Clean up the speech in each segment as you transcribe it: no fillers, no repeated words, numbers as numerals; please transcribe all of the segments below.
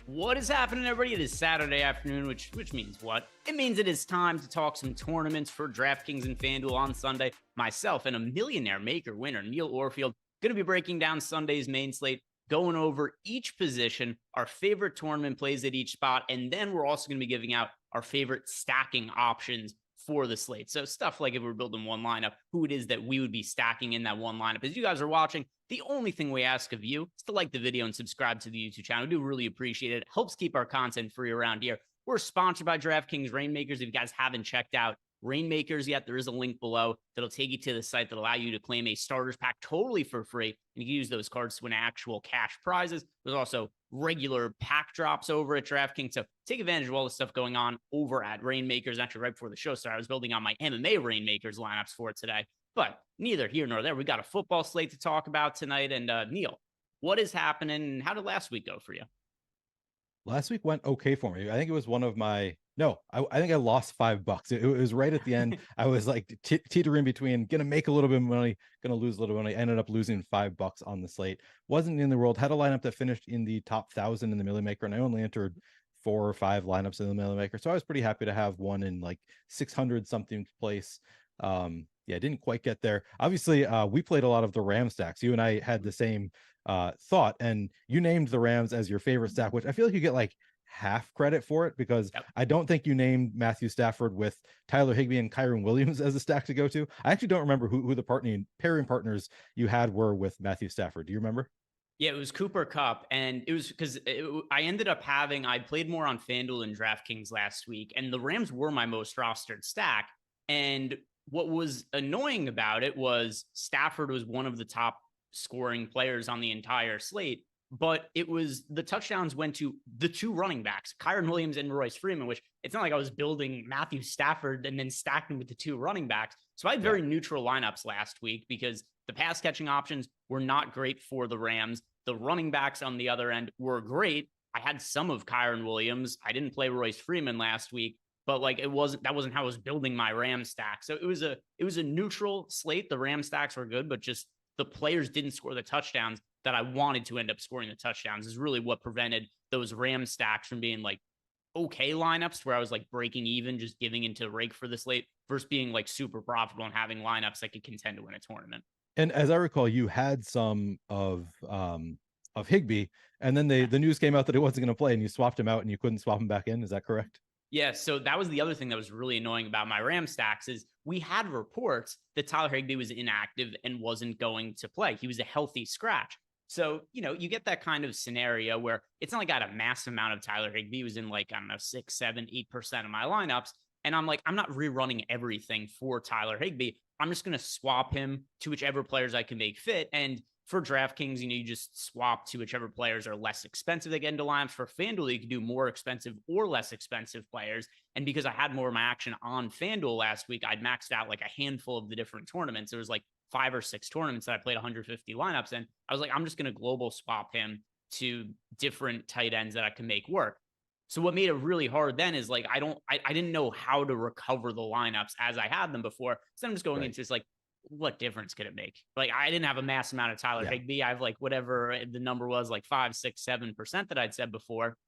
What is happening, everybody? It is Saturday afternoon, which means what? It means it is time to talk some tournaments for DraftKings and FanDuel on Sunday. Myself and a millionaire maker winner, Neil Orfield, going to be breaking down Sunday's main slate, going over each position, our favorite tournament plays at each spot, and then we're also going to be giving out our favorite stacking options for the slate. So stuff like if we're building one lineup, who it is that we would be stacking in that one lineup. As you guys are watching, the only thing we ask of you is to like the video and subscribe to the YouTube channel. We do really appreciate it. It helps keep our content free around here. We're sponsored by DraftKings Rainmakers. If you guys haven't checked out Rainmakers yet, there is a link below that'll take you to the site that'll allow you to claim a starters pack totally for free. And you can use those cards to win actual cash prizes. There's also regular pack drops over at DraftKings. So take advantage of all the stuff going on over at Rainmakers. Actually, right before the show started, I was building on my MMA Rainmakers lineups for today. But neither here nor there. We got a football slate to talk about tonight. And Neil, what is happening and how did last week go for you? Last week went okay for me. I think it was one of my I think I lost $5. It was right at the end. I was like teetering between gonna make a little bit of money, gonna lose a little bit of money. I ended up losing $5 on the slate. Wasn't in the world. Had a lineup that finished in the top 1,000 in the Millie Maker, and I only entered 4 or 5 lineups in the Millie Maker. So I was pretty happy to have one in like 600 something place. Yeah, didn't quite get there. Obviously, we played a lot of the Ram stacks. You and I had the same thought, and you named the Rams as your favorite stack, which I feel like you get like half credit for it, because I don't think you named Matthew Stafford with Tyler Higbee and Kyron Williams as a stack to go to. I actually don't remember who the pairing partners you had were with Matthew Stafford. Do you remember? Yeah, it was Cooper Kupp, and it was because I ended up I played more on FanDuel and DraftKings last week, and the Rams were my most rostered stack. And what was annoying about it was Stafford was one of the top scoring players on the entire slate, but it was the touchdowns went to the 2 running backs, Kyron Williams and Royce Freeman, which it's not like I was building Matthew Stafford and then stacking with the 2 running backs. So I had very neutral lineups last week because the pass catching options were not great for the Rams. The running backs on the other end were great. I had some of Kyron Williams. I didn't play Royce Freeman last week, but like that wasn't how I was building my Ram stack. So it was a neutral slate. The Ram stacks were good, but just the players didn't score the touchdowns that I wanted to end up scoring the touchdowns is really what prevented those Ram stacks from being like okay lineups where I was like breaking even, just giving into rake for the slate versus being like super profitable and having lineups that could contend to win a tournament. And as I recall, you had some of Higbee, and then the news came out that he wasn't going to play, and you swapped him out, and you couldn't swap him back in. Is that correct? Yeah, so that was the other thing that was really annoying about my Ram stacks is we had reports that Tyler Higbee was inactive and wasn't going to play. He was a healthy scratch. So, you get that kind of scenario where it's not like I got a massive amount of Tyler Higbee. He was in like, I don't know, 6, 7, 8% of my lineups. And I'm like, I'm not rerunning everything for Tyler Higbee. I'm just going to swap him to whichever players I can make fit. And for DraftKings, you just swap to whichever players are less expensive they get into lineups. For FanDuel, you can do more expensive or less expensive players. And because I had more of my action on FanDuel last week, I'd maxed out like a handful of the different tournaments. There was like 5 or 6 tournaments that I played 150 lineups in. I was like, I'm just going to global swap him to different tight ends that I can make work. So what made it really hard then is like, I didn't know how to recover the lineups as I had them before. So I'm just going into this like, what difference could it make? Like, I didn't have a mass amount of Tyler Higbee. I have like whatever the number was, like 5, 6, 7% that I'd said before.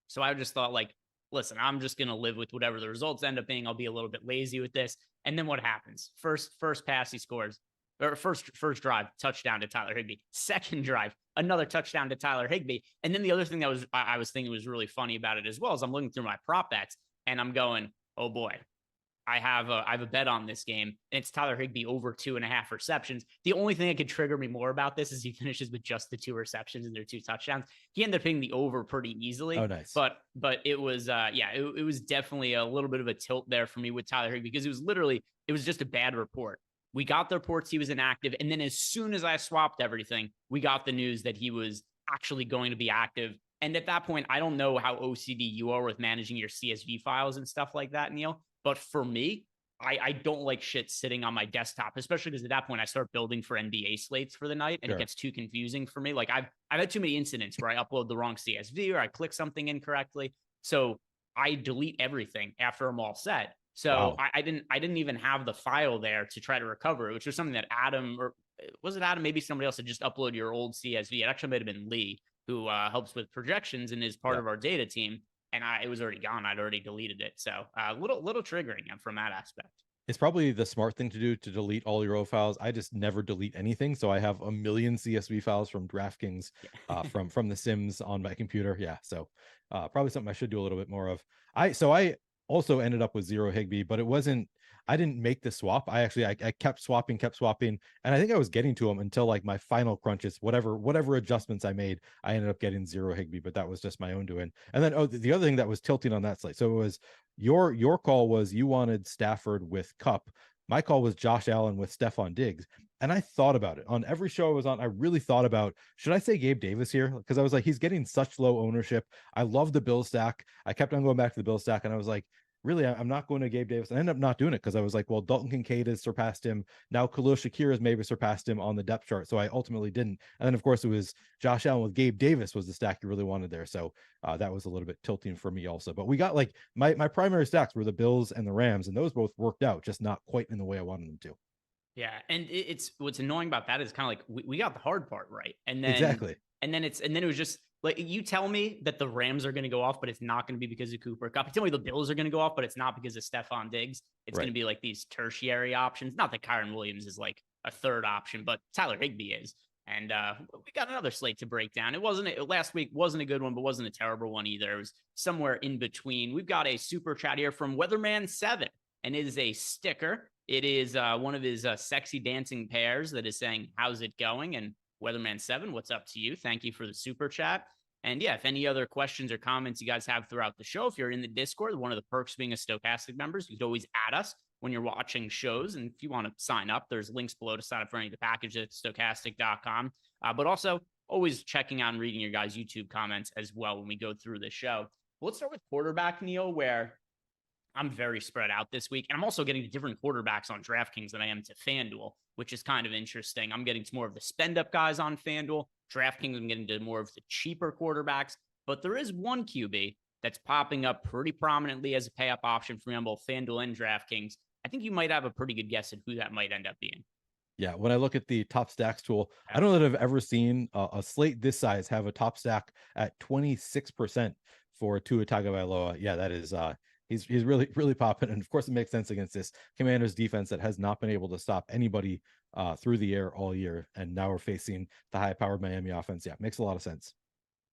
So I just thought like, listen, I'm just going to live with whatever the results end up being. I'll be a little bit lazy with this. And then what happens? First pass he scores, or first drive, touchdown to Tyler Higbee. Second drive, another touchdown to Tyler Higbee. And then the other thing that I was thinking was really funny about it as well is I'm looking through my prop bets and I'm going, oh boy, I have a bet on this game, and it's Tyler Higbee over 2.5 receptions. The only thing that could trigger me more about this is he finishes with just the 2 receptions and their 2 touchdowns. He ended up hitting the over pretty easily. Oh, nice. But it was it was definitely a little bit of a tilt there for me with Tyler Higbee because it was just a bad report. We got the reports he was inactive, and then as soon as I swapped everything, we got the news that he was actually going to be active. And at that point, I don't know how OCD you are with managing your CSV files and stuff like that, Neil. But for me, I don't like shit sitting on my desktop, especially because at that point I start building for NBA slates for the night and it gets too confusing for me. Like I've had too many incidents where I upload the wrong CSV or I click something incorrectly. So I delete everything after I'm all set. So I didn't even have the file there to try to recover it, which was something that Adam, or was it Adam? Maybe somebody else had just uploaded your old CSV. It actually might have been Lee. who helps with projections and is part of our data team. And it was already gone. I'd already deleted it. So little triggering from that aspect. It's probably the smart thing to do to delete all your O files. I just never delete anything. So I have a million CSV files from DraftKings, from the Sims on my computer. Yeah. So probably something I should do a little bit more of. I also ended up with zero Higby, but I didn't make the swap. I kept swapping. And I think I was getting to him until like my final crunches, whatever adjustments I made, I ended up getting zero Higby, but that was just my own doing. And then, the other thing that was tilting on that slate. So it was your call was you wanted Stafford with Cup. My call was Josh Allen with Stephon Diggs. And I thought about it on every show I was on. I really thought about, should I say Gabe Davis here? Because I was like, he's getting such low ownership. I love the Bill stack. I kept on going back to the Bill stack, and I was like, really, I'm not going to Gabe Davis. I ended up not doing it because I was like, well, Dalton Kincaid has surpassed him. Now Khalil Shakir has maybe surpassed him on the depth chart. So I ultimately didn't. And then, of course, it was Josh Allen with Gabe Davis was the stack you really wanted there. So that was a little bit tilting for me also. But we got like my primary stacks were the Bills and the Rams, and those both worked out, just not quite in the way I wanted them to. Yeah. And it's what's annoying about that is kind of like we got the hard part right. And then exactly. And then it was just like, you tell me that the Rams are going to go off, but it's not going to be because of Cooper Kupp. You tell me the Bills are going to go off, but it's not because of Stephon Diggs. It's going to be like these tertiary options. Not that Kyren Williams is like a third option, but Tyler Higbee is. And we got another slate to break down. Last week wasn't a good one, but wasn't a terrible one either. It was somewhere in between. We've got a super chat here from Weatherman7, and it is a sticker. It is one of his sexy dancing pairs that is saying, "How's it going?" And Weatherman7, what's up to you? Thank you for the super chat. And yeah, if any other questions or comments you guys have throughout the show, if you're in the Discord, one of the perks being a Stochastic members, you could always add us when you're watching shows. And if you want to sign up, there's links below to sign up for any of the packages at stochastic.com. But also always checking out and reading your guys' YouTube comments as well when we go through the show. Well, let's start with quarterback, Neil, where I'm very spread out this week. And I'm also getting to different quarterbacks on DraftKings than I am to FanDuel, which is kind of interesting. I'm getting to more of the spend up guys on FanDuel. DraftKings, I'm getting to more of the cheaper quarterbacks. But there is one QB that's popping up pretty prominently as a pay up option for me on both FanDuel and DraftKings. I think you might have a pretty good guess at who that might end up being. Yeah, when I look at the top stacks tool, I don't know that I've ever seen a slate this size have a top stack at 26% for Tua Tagovailoa. Yeah, that is he's really, really popping. And of course, it makes sense against this Commanders defense that has not been able to stop anybody through the air all year. And now we're facing the high-powered Miami offense. Yeah, makes a lot of sense.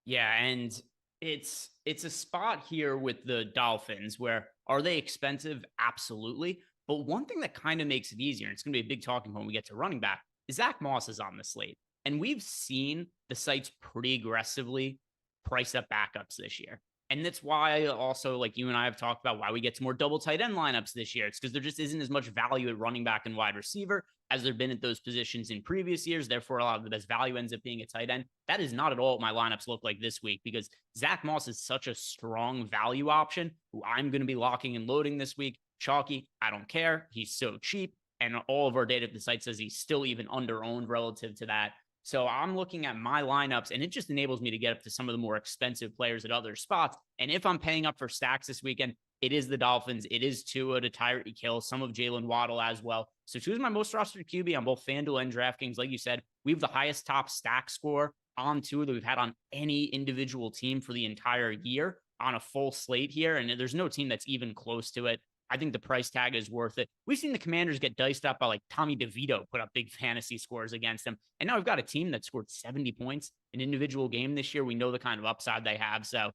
Yeah, and it's a spot here with the Dolphins where, are they expensive? Absolutely. But one thing that kind of makes it easier, and it's going to be a big talking point when we get to running back, is Zach Moss is on the slate. And we've seen the sites pretty aggressively price up backups this year. And that's why also, like you and I have talked about, why we get to more double tight end lineups this year. It's because there just isn't as much value at running back and wide receiver as there been at those positions in previous years. Therefore, a lot of the best value ends up being a tight end. That is not at all what my lineups look like this week, because Zach Moss is such a strong value option who I'm going to be locking and loading this week. Chalky, I don't care. He's so cheap. And all of our data at the site says he's still even under-owned relative to that. So I'm looking at my lineups, and it just enables me to get up to some of the more expensive players at other spots. And if I'm paying up for stacks this weekend, it is the Dolphins. It is Tua to Tyreek Hill, some of Jalen Waddle as well. So Tua's my most rostered QB on both FanDuel and DraftKings. Like you said, we have the highest top stack score on Tua that we've had on any individual team for the entire year on a full slate here. And there's no team that's even close to it. I think the price tag is worth it. We've seen the Commanders get diced up by like Tommy DeVito put up big fantasy scores against them. And now we've got a team that scored 70 points in individual game this year. We know the kind of upside they have. So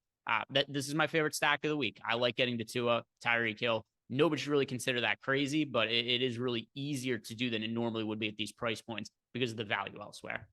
this is my favorite stack of the week. I like getting to Tua, Tyreek Hill. Nobody should really consider that crazy, but it is really easier to do than it normally would be at these price points because of the value elsewhere.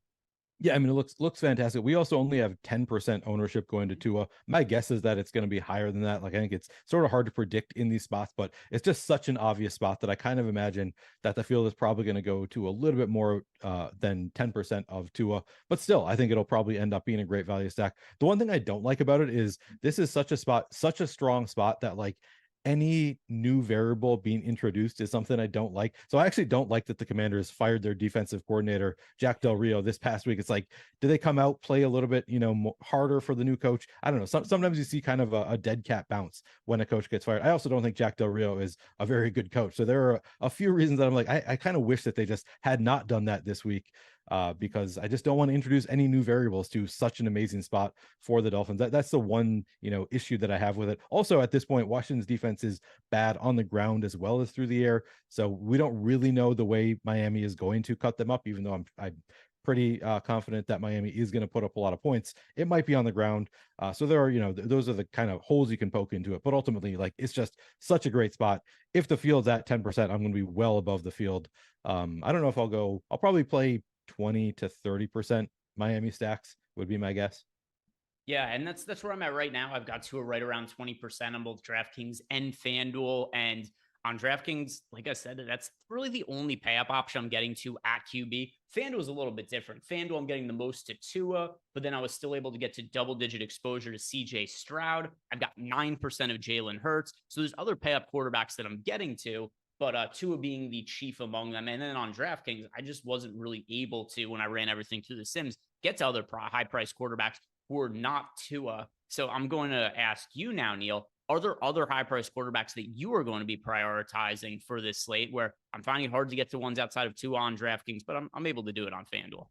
Yeah, I mean, it looks fantastic. We also only have 10% ownership going to Tua. My guess is that it's going to be higher than that. Like, I think it's sort of hard to predict in these spots, but it's just such an obvious spot that I kind of imagine that the field is probably going to go to a little bit more than 10% of Tua. But still, I think it'll probably end up being a great value stack. The one thing I don't like about it is this is such a strong spot that like any new variable being introduced is something I don't like. So I actually don't like that the Commanders fired their defensive coordinator, Jack Del Rio, this past week. It's like, do they come out, play a little bit, harder for the new coach? I don't know. Sometimes you see kind of a dead cat bounce when a coach gets fired. I also don't think Jack Del Rio is a very good coach. So there are a few reasons that I'm like, I kind of wish that they just had not done that this week. because I just don't want to introduce any new variables to such an amazing spot for the Dolphins. That's the one, issue that I have with it. Also, at this point, Washington's defense is bad on the ground as well as through the air. So we don't really know the way Miami is going to cut them up, even though I'm pretty confident that Miami is going to put up a lot of points. It might be on the ground. So there are, those are the kind of holes you can poke into it. But ultimately, like, it's just such a great spot. If the field's at 10%, I'm going to be well above the field. I don't know if I'll probably play 20 to 30% Miami stacks would be my guess. Yeah, and that's where I'm at right now. I've got Tua right around 20% on both DraftKings and FanDuel. And on DraftKings, like I said, that's really the only pay up option I'm getting to at QB. FanDuel is a little bit different. FanDuel, I'm getting the most to Tua, but then I was still able to get to double-digit exposure to CJ Stroud. I've got 9% of Jalen Hurts. So there's other pay up quarterbacks that I'm getting to, but Tua being the chief among them. And then on DraftKings, I just wasn't really able to, when I ran everything through the Sims, get to other high-priced quarterbacks who are not Tua. So I'm going to ask you now, Neil, are there other high-priced quarterbacks that you are going to be prioritizing for this slate, where I'm finding it hard to get to ones outside of Tua on DraftKings, but I'm able to do it on FanDuel?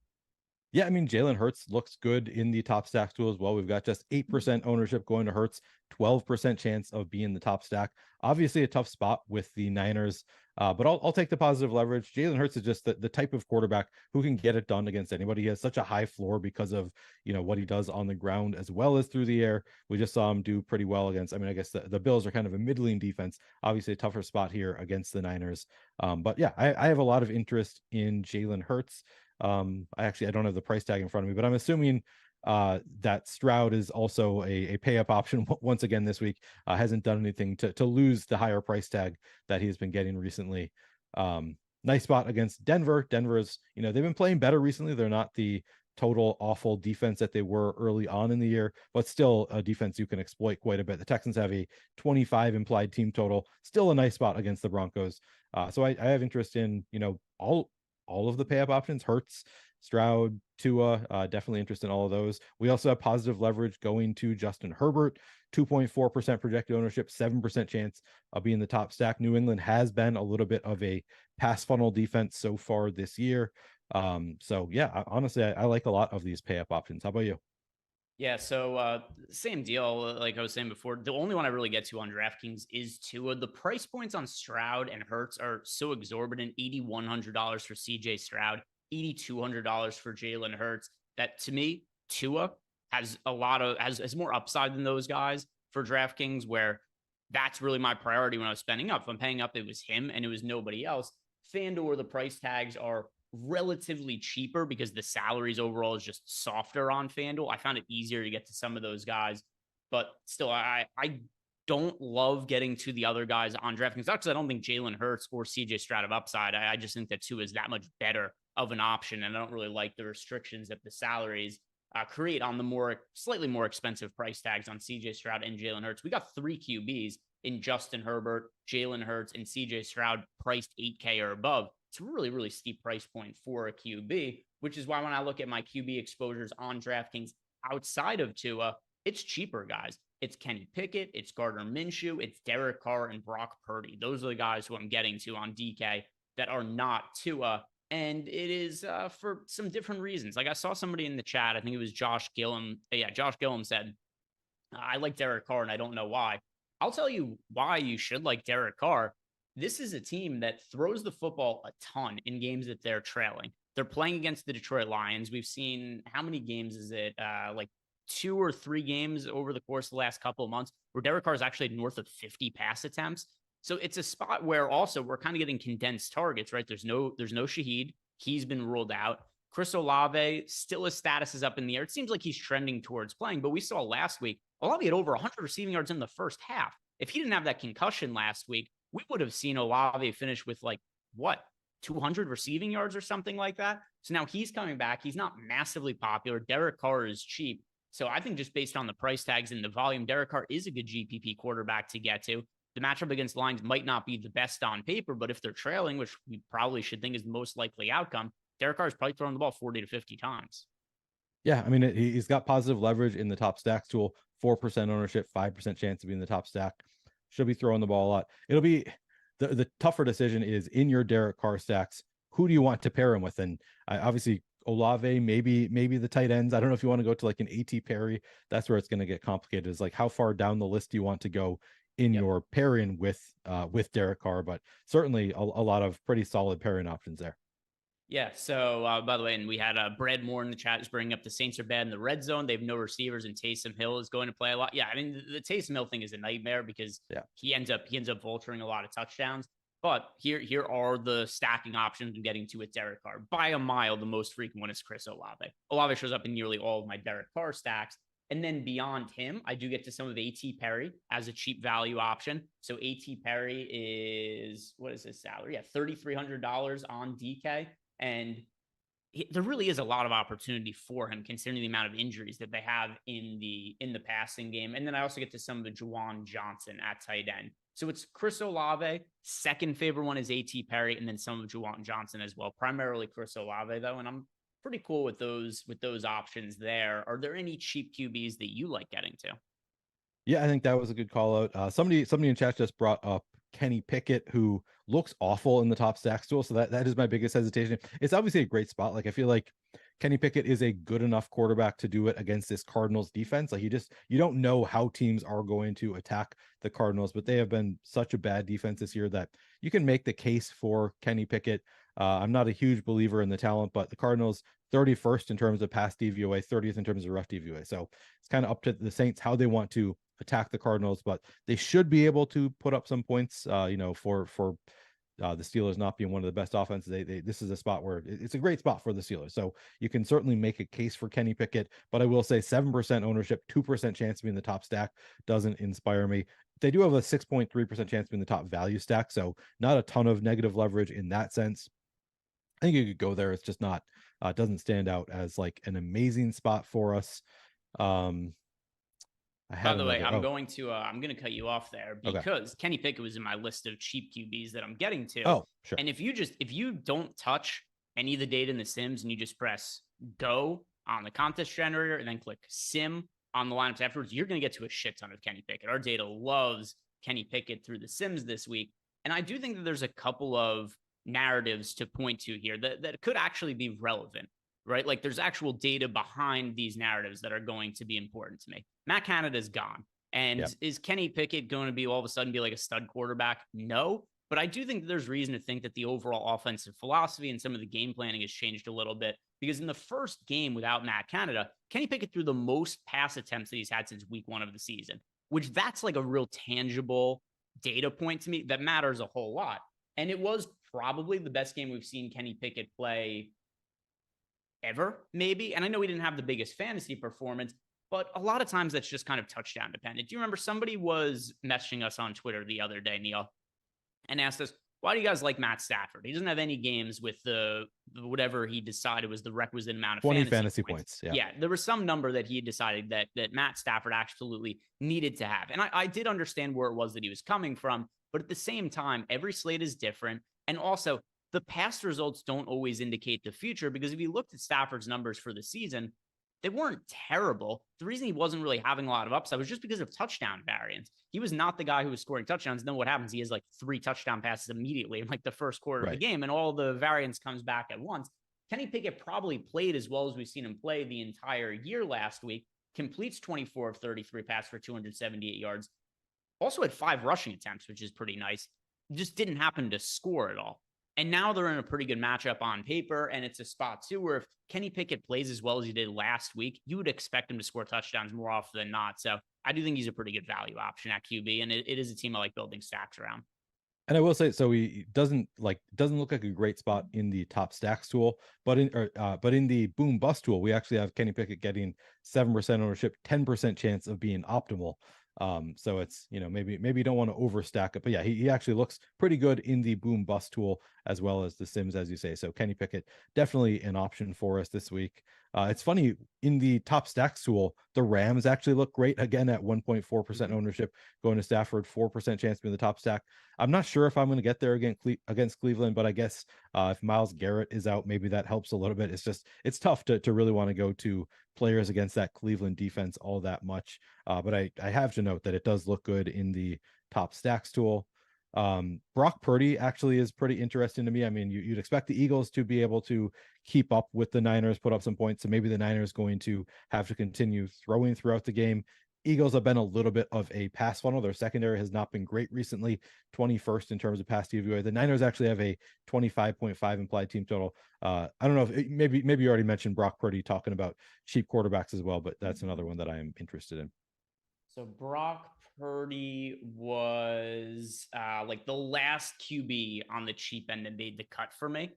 Yeah, I mean, Jalen Hurts looks good in the top stack tool as well. We've got just 8% ownership going to Hurts, 12% chance of being the top stack. Obviously a tough spot with the Niners, but I'll take the positive leverage. Jalen Hurts is just the type of quarterback who can get it done against anybody. He has such a high floor because of, what he does on the ground as well as through the air. We just saw him do pretty well against, I guess the Bills are kind of a middling defense, obviously a tougher spot here against the Niners. But yeah, I have a lot of interest in Jalen Hurts. I don't have the price tag in front of me, but I'm assuming that Stroud is also a pay up option once again this week. Hasn't done anything to lose the higher price tag that he's been getting recently. Nice spot against Denver. Denver's, they've been playing better recently. They're not the total awful defense that they were early on in the year, but still a defense you can exploit quite a bit. The Texans have a 25 implied team total, still a nice spot against the Broncos. So I have interest in, all of the pay up options. Hurts, Stroud, Tua, definitely interested in all of those. We also have positive leverage going to Justin Herbert, 2.4% projected ownership, 7% chance of being the top stack. New England has been a little bit of a pass funnel defense so far this year. So yeah, honestly, I like a lot of these pay up options. How about you? Yeah, so same deal. Like I was saying before, the only one I really get to on DraftKings is Tua. The price points on Stroud and Hurts are so exorbitant: $8,100 for CJ Stroud, $8,200 for Jalen Hurts. That to me, Tua has has more upside than those guys for DraftKings, where that's really my priority when I was spending up. If I'm paying up, it was him and it was nobody else. FanDuel, where the price tags are relatively cheaper because the salaries overall is just softer on FanDuel. I found it easier to get to some of those guys, but still, I don't love getting to the other guys on DraftKings. Not because I don't think Jalen Hurts or CJ Stroud have upside. I just think that Tua is that much better of an option, and I don't really like the restrictions that the salaries create on the slightly more expensive price tags on CJ Stroud and Jalen Hurts. We got 3 QBs in Justin Herbert, Jalen Hurts, and CJ Stroud priced 8K or above. It's a really, really steep price point for a QB, which is why when I look at my QB exposures on DraftKings outside of Tua, it's cheaper, guys. It's Kenny Pickett, it's Gardner Minshew, it's Derek Carr, and Brock Purdy. Those are the guys who I'm getting to on DK that are not Tua. And it is for some different reasons. Like I saw somebody in the chat, I think it was Josh Gillum. Yeah, Josh Gillum said, I like Derek Carr and I don't know why. I'll tell you why you should like Derek Carr. This is a team that throws the football a ton in games that they're trailing. They're playing against the Detroit Lions. We've seen, how many games is it? Like 2 or 3 games over the course of the last couple of months where Derek Carr is actually north of 50 pass attempts. So it's a spot where also we're kind of getting condensed targets, right? There's no Shaheed. He's been ruled out. Chris Olave, still his status is up in the air. It seems like he's trending towards playing, but we saw last week, Olave had over 100 receiving yards in the first half. If he didn't have that concussion last week, we would have seen Olave finish with 200 receiving yards or something like that. So now he's coming back. He's not massively popular. Derek Carr is cheap. So I think just based on the price tags and the volume, Derek Carr is a good GPP quarterback to get to. The matchup against Lions might not be the best on paper, but if they're trailing, which we probably should think is the most likely outcome, Derek Carr is probably throwing the ball 40 to 50 times. Yeah, he's got positive leverage in the top stacks tool, 4% ownership, 5% chance of being the top stack. Should be throwing the ball a lot. It'll be the tougher decision is in your Derek Carr stacks. Who do you want to pair him with? And obviously Olave, maybe the tight ends. I don't know if you want to go to like an AT Perry. That's where it's going to get complicated. Is like how far down the list do you want to go in your pairing with Derek Carr? But certainly a lot of pretty solid pairing options there. Yeah. So, by the way, and we had Brad Moore in the chat is bringing up the Saints are bad in the red zone. They have no receivers, and Taysom Hill is going to play a lot. Yeah, I mean the Taysom Hill thing is a nightmare because he ends up vulturing a lot of touchdowns. But here are the stacking options I'm getting to with Derek Carr. By a mile, the most frequent one is Chris Olave. Olave shows up in nearly all of my Derek Carr stacks. And then beyond him, I do get to some of AT Perry as a cheap value option. So AT Perry is, what is his salary? Yeah, $3,300 on DK. And there really is a lot of opportunity for him considering the amount of injuries that they have in the passing game. And then I also get to some of the Juwan Johnson at tight end. So it's Chris Olave. Second favorite one is AT Perry, and then some of Juwan Johnson as well. Primarily Chris Olave though, and I'm pretty cool with those options there. Are there any cheap QBs that you like getting to? Yeah, I think that was a good call out. Somebody in chat just brought up Kenny Pickett, who looks awful in the top stacks tool. So that is my biggest hesitation. It's obviously a great spot. Like I feel like Kenny Pickett is a good enough quarterback to do it against this Cardinals defense. Like you don't know how teams are going to attack the Cardinals, but they have been such a bad defense this year that you can make the case for Kenny Pickett. I'm not a huge believer in the talent, but the Cardinals 31st in terms of pass DVOA, 30th in terms of rough DVOA. So it's kind of up to the Saints how they want to attack the Cardinals, but they should be able to put up some points, for the Steelers not being one of the best offenses. This is a spot where it's a great spot for the Steelers. So you can certainly make a case for Kenny Pickett, but I will say 7% ownership, 2% chance to be in the top stack doesn't inspire me. They do have a 6.3% chance to be in the top value stack. So not a ton of negative leverage in that sense. I think you could go there. It's just not, doesn't stand out as like an amazing spot for us. By the way, I'm going to cut you off there because Kenny Pickett was in my list of cheap QBs that I'm getting to. Oh, sure. And if you don't touch any of the data in the sims and you just press go on the contest generator and then click sim on the lineups afterwards, you're going to get to a shit ton of Kenny Pickett. Our data loves Kenny Pickett through the sims this week. And I do think that there's a couple of narratives to point to here that could actually be relevant. Right? Like there's actual data behind these narratives that are going to be important to me. Matt Canada's gone. And is Kenny Pickett going to be all of a sudden be like a stud quarterback? No. But I do think that there's reason to think that the overall offensive philosophy and some of the game planning has changed a little bit because in the first game without Matt Canada, Kenny Pickett threw the most pass attempts that he's had since week 1 of the season, which that's like a real tangible data point to me that matters a whole lot. And it was probably the best game we've seen Kenny Pickett play ever, maybe. And I know we didn't have the biggest fantasy performance, but a lot of times that's just kind of touchdown dependent. Do you remember somebody was messaging us on Twitter the other day, Neil, and asked us, why do you guys like Matt Stafford? He doesn't have any games with the whatever he decided was the requisite amount of 20 fantasy points. Yeah, there was some number that he had decided that Matt Stafford absolutely needed to have. And I did understand where it was that he was coming from, but at the same time, every slate is different. And also, the past results don't always indicate the future because if you looked at Stafford's numbers for the season, they weren't terrible. The reason he wasn't really having a lot of upside was just because of touchdown variance. He was not the guy who was scoring touchdowns. And then what happens? He has like 3 touchdown passes immediately in like the first quarter of the game, and all the variance comes back at once. Kenny Pickett probably played as well as we've seen him play the entire year last week, completes 24 of 33 passes for 278 yards, also had 5 rushing attempts, which is pretty nice. Just didn't happen to score at all. And now they're in a pretty good matchup on paper, and it's a spot, too, where if Kenny Pickett plays as well as he did last week, you would expect him to score touchdowns more often than not. So I do think he's a pretty good value option at QB, and it is a team I like building stacks around. And I will say, so he doesn't look like a great spot in the top stacks tool, but in the boom bust tool, we actually have Kenny Pickett getting 7% ownership, 10% chance of being optimal. So it's, maybe you don't want to overstack it, but yeah, he actually looks pretty good in the boom bust tool as well as the sims, as you say. So Kenny Pickett, definitely an option for us this week. It's funny, in the top stacks tool, the Rams actually look great again at 1.4% ownership, going to Stafford, 4% chance to be in the top stack. I'm not sure if I'm going to get there against Cleveland, but I guess if Myles Garrett is out, maybe that helps a little bit. It's tough to really want to go to players against that Cleveland defense all that much. But I have to note that it does look good in the top stacks tool. Brock Purdy actually is pretty interesting to me. I mean, you'd expect the Eagles to be able to keep up with the Niners, put up some points. So maybe the Niners going to have to continue throwing throughout the game. Eagles have been a little bit of a pass funnel. Their secondary has not been great recently, 21st in terms of pass DVOA. The Niners actually have a 25.5 implied team total. I don't know if maybe you already mentioned Brock Purdy talking about cheap quarterbacks as well, but that's another one that I am interested in. So Brock Purdy was like the last QB on the cheap end that made the cut for me.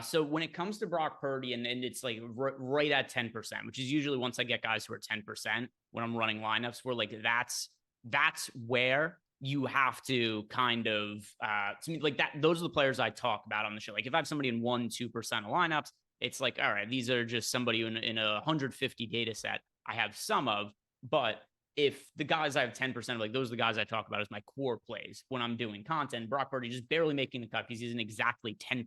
So when it comes to Brock Purdy, and it's like right at 10%, which is usually once I get guys who are 10% when I'm running lineups, where like that's where you have to kind of to me, like that. Those are the players I talk about on the show. Like if I have somebody in 1-2% of lineups, it's like, all right, these are just somebody in a 150 data set I have some of. But if the guys I have 10% of, like those are the guys I talk about as my core plays when I'm doing content. Brock Purdy just barely making the cut because he's in exactly 10%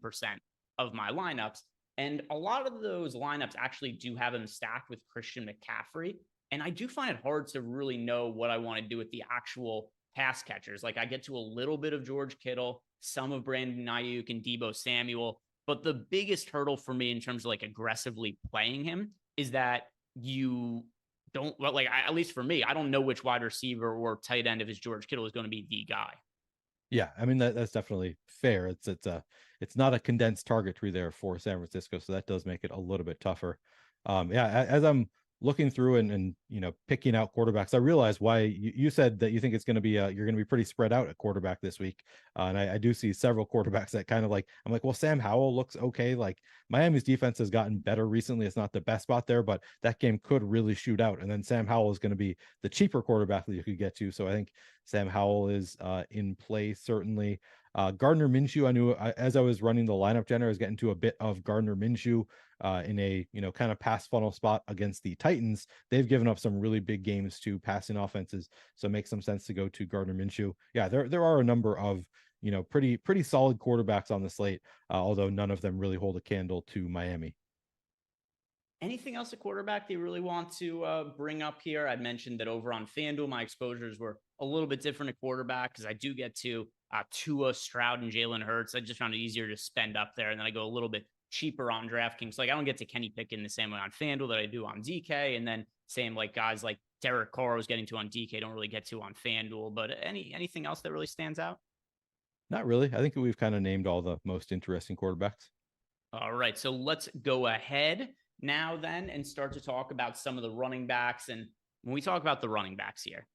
of my lineups. And a lot of those lineups actually do have him stacked with Christian McCaffrey. And I do find it hard to really know what I want to do with the actual pass catchers. Like I get to a little bit of George Kittle, some of Brandon Ayuk and Deebo Samuel. But the biggest hurdle for me in terms of like aggressively playing him is that you don't, like, at least for me, I don't know which wide receiver or tight end if it's George Kittle is going to be the guy. Yeah, I mean that's definitely fair. It's not a condensed target tree there for San Francisco, so that does make it a little bit tougher. Yeah, as I'm looking through and picking out quarterbacks, I realize why you said that you think it's going to be you're going to be pretty spread out at quarterback this week, and I do see several quarterbacks that kind of like I'm like, well, Sam Howell looks okay. Like Miami's defense has gotten better recently. It's not the best spot there, but that game could really shoot out, and then Sam Howell is going to be the cheaper quarterback that you could get to. So I think Sam Howell is in play certainly. Gardner Minshew, I knew as I was running the lineup generator, I was getting to a bit of Gardner Minshew in a kind of pass funnel spot against the Titans. They've given up some really big games to passing offenses, so it makes some sense to go to Gardner Minshew. Yeah, there are a number of pretty solid quarterbacks on the slate, although none of them really hold a candle to Miami. Anything else at quarterback that you really want to bring up here? I'd mentioned that over on FanDuel, my exposures were a little bit different at quarterback because I do get to Tua, Stroud, and Jalen Hurts. I just found it easier to spend up there, and then I go a little bit cheaper on DraftKings. Like I don't get to Kenny Pickett the same way on FanDuel that I do on DK, and then same like guys like Derek Carr was getting to on DK don't really get to on FanDuel. But anything else that really stands out? Not really. I think we've kind of named all the most interesting quarterbacks. All right, so let's go ahead now then and start to talk about some of the running backs. And when we talk about the running backs here,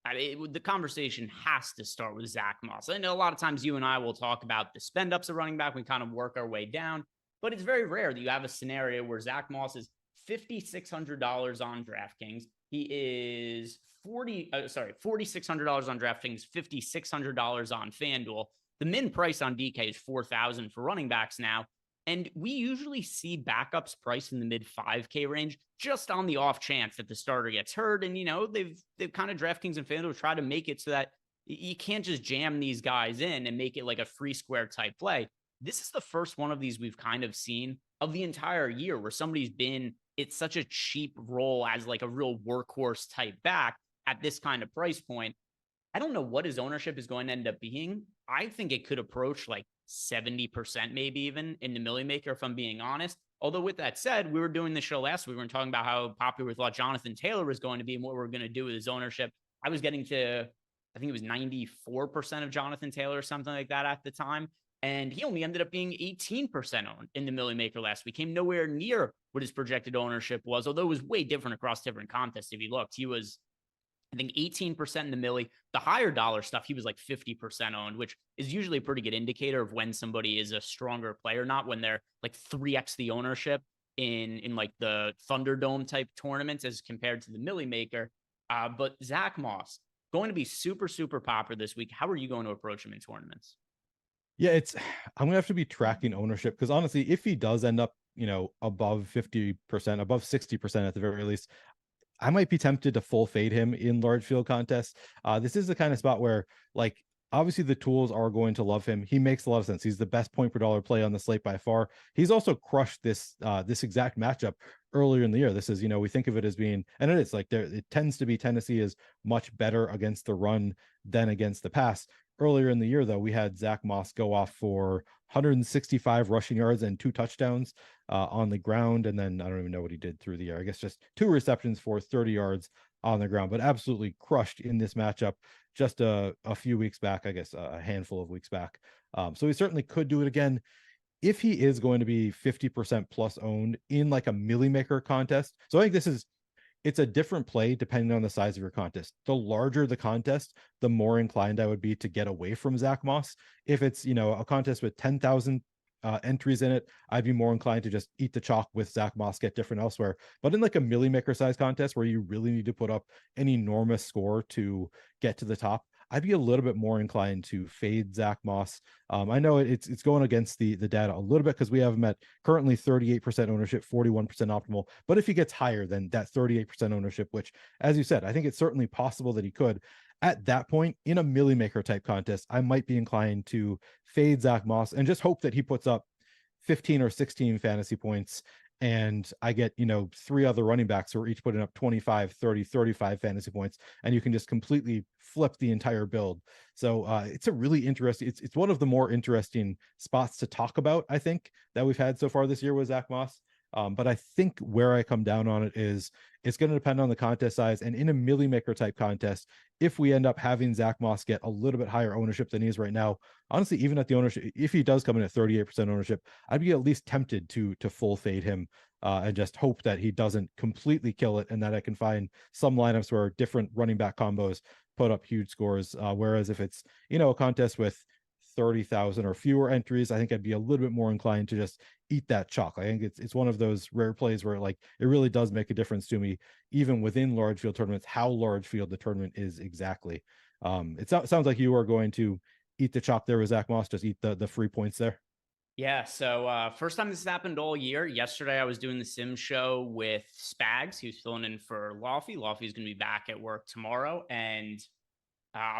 the conversation has to start with Zach Moss. I know a lot of times you and I will talk about the spend ups of running back. We kind of work our way down, but it's very rare that you have a scenario where Zach Moss is $5,600 on DraftKings. He is $4,600 on DraftKings, $5,600 on FanDuel. The min price on DK is $4,000 for running backs now. And we usually see backups priced in the mid 5K range just on the off chance that the starter gets hurt. And, they've kind of DraftKings and FanDuel try to make it so that you can't just jam these guys in and make it like a free square type play. This is the first one of these we've kind of seen of the entire year where somebody's it's such a cheap role as like a real workhorse type back at this kind of price point. I don't know what his ownership is going to end up being. I think it could approach like 70%, maybe even in the Millie Maker, if I'm being honest. Although with that said, we were doing the show last week. We were talking about how popular we thought Jonathan Taylor was going to be and what we we're going to do with his ownership. I was getting to, I think it was 94% of Jonathan Taylor or something like that at the time. And he only ended up being 18% owned in the Millie Maker last week. Came nowhere near what his projected ownership was, although it was way different across different contests. If you looked, he was, I think 18% in the Millie. The higher dollar stuff, he was like 50% owned, which is usually a pretty good indicator of when somebody is a stronger player, not when they're like 3x the ownership in like the Thunderdome type tournaments as compared to the Millie Maker. But Zach Moss, going to be super, super popular this week. How are you going to approach him in tournaments? Yeah, I'm gonna have to be tracking ownership because honestly, if he does end up, above 50%, above 60% at the very least, I might be tempted to full fade him in large field contests. This is the kind of spot where, like, obviously the tools are going to love him. He makes a lot of sense. He's the best point per dollar play on the slate by far. He's also crushed this exact matchup earlier in the year. This is, we think of it as being, and it is like it tends to be Tennessee is much better against the run than against the pass. earlier in the year, though, we had Zach Moss go off for 165 rushing yards and 2 touchdowns on the ground. And then I don't even know what he did through the air. I guess just 2 receptions for 30 yards on the ground, but absolutely crushed in this matchup just a few weeks back, I guess a handful of weeks back. So he certainly could do it again. If he is going to be 50% plus owned in like a Millie Maker contest. So I think it's a different play depending on the size of your contest. The larger the contest, the more inclined I would be to get away from Zach Moss. If it's, a contest with 10,000 entries in it, I'd be more inclined to just eat the chalk with Zach Moss, get different elsewhere. But in like a Millie Maker size contest where you really need to put up an enormous score to get to the top, I'd be a little bit more inclined to fade Zach Moss. I know it's going against the data a little bit because we have him at currently 38% ownership, 41% optimal. But if he gets higher than that 38% ownership, which, as you said, I think it's certainly possible that he could, at that point in a Millie Maker type contest, I might be inclined to fade Zach Moss and just hope that he puts up 15 or 16 fantasy points and I get, 3 other running backs who are each putting up 25, 30, 35 fantasy points, and you can just completely flip the entire build. So it's a really interesting, it's one of the more interesting spots to talk about, I think, that we've had so far this year with Zach Moss. But I think where I come down on it is it's going to depend on the contest size. And in a Millie Maker type contest, if we end up having Zach Moss get a little bit higher ownership than he is right now, honestly, even at the ownership, if he does come in at 38% ownership, I'd be at least tempted to full fade him and just hope that he doesn't completely kill it and that I can find some lineups where different running back combos put up huge scores. Whereas if it's, a contest with 30,000 or fewer entries, I think I'd be a little bit more inclined to just eat that chalk. I think it's one of those rare plays where like it really does make a difference to me, even within large field tournaments, how large field the tournament is exactly. It sounds like you are going to eat the chalk there with Zach Moss, just eat the free points there. Yeah, so first time this has happened all year. Yesterday, I was doing the Sim show with Spags. He was filling in for Lofty. Lofty's going to be back at work tomorrow, and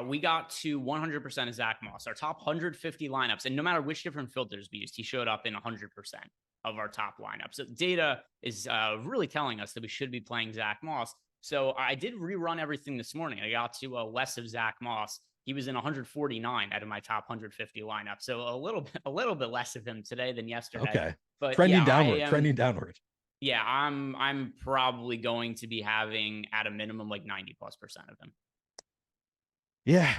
we got to 100% of Zach Moss, our top 150 lineups. And no matter which different filters we used, he showed up in 100% of our top lineups. So data is really telling us that we should be playing Zach Moss. So I did rerun everything this morning. I got to less of Zach Moss. He was in 149 out of my top 150 lineup. So a little bit less of him today than yesterday. Okay. But trending downward. Yeah, I'm probably going to be having at a minimum like 90+% of him. Yeah,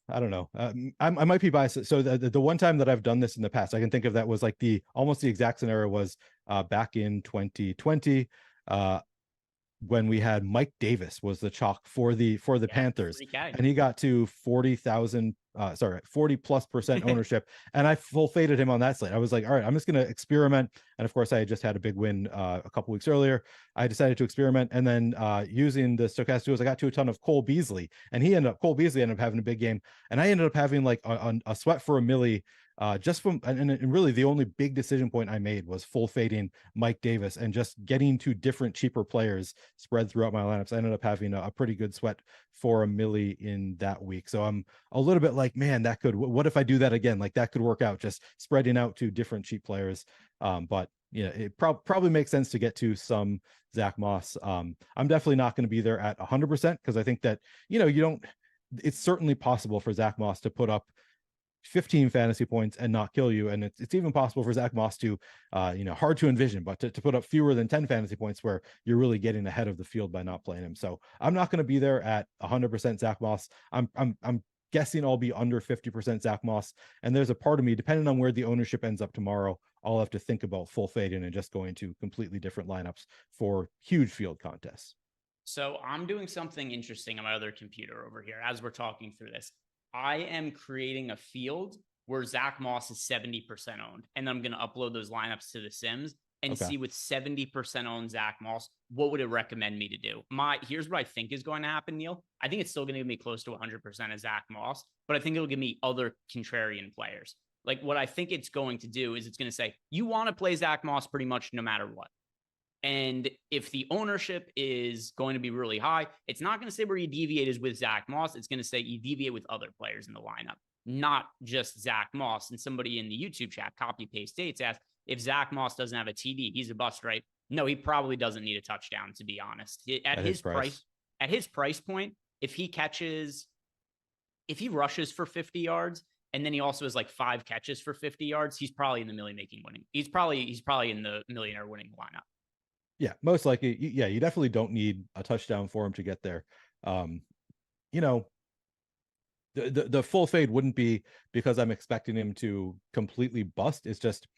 I don't know. I might be biased. So the one time that I've done this in the past, I can think of that was like almost the exact scenario was back in 2020. When we had Mike Davis was the chalk for the Panthers, and he got to 40,000, 40+% ownership, and I full faded him on that slate. I was like, all right, I'm just going to experiment. And of course, I had just had a big win a couple weeks earlier. I decided to experiment, and then using the stochastic tools, I got to a ton of Cole Beasley, and Cole Beasley ended up having a big game, and I ended up having like a sweat for a milli. Just from and really the only big decision point I made was full fading Mike Davis and just getting to different cheaper players spread throughout my lineups. I ended up having a pretty good sweat for a milli in that week. So I'm a little bit like, man, what if I do that again? Like that could work out, just spreading out to different cheap players. But it probably makes sense to get to some Zach Moss. I'm definitely not going to be there at 100% because I think that, it's certainly possible for Zach Moss to put up 15 fantasy points and not kill you. And it's even possible for Zach Moss to, hard to envision, but to put up fewer than 10 fantasy points where you're really getting ahead of the field by not playing him. So I'm not going to be there at 100% Zach Moss. I'm guessing I'll be under 50% Zach Moss. And there's a part of me, depending on where the ownership ends up tomorrow, I'll have to think about full fading and just going to completely different lineups for huge field contests. So I'm doing something interesting on my other computer over here as we're talking through this. I am creating a field where Zach Moss is 70% owned. And I'm going to upload those lineups to the Sims and see with 70% owned Zach Moss, what would it recommend me to do? Here's what I think is going to happen, Neil. I think it's still going to give me close to 100% of Zach Moss, but I think it'll give me other contrarian players. Like what I think it's going to do is it's going to say, you want to play Zach Moss pretty much no matter what. And if the ownership is going to be really high, it's not going to say where you deviate is with Zach Moss. It's going to say you deviate with other players in the lineup, not just Zach Moss. And somebody in the YouTube chat, copy paste dates, asked if Zach Moss doesn't have a TD, he's a bust, right? No, he probably doesn't need a touchdown, to be honest. At his price point, if he catches if he rushes for 50 yards and then he also has like 5 catches for 50 yards, he's probably in the million making winning. He's probably in the millionaire winning lineup. Yeah, most likely. Yeah, you definitely don't need a touchdown for him to get there. You know, the full fade wouldn't be because I'm expecting him to completely bust. It's just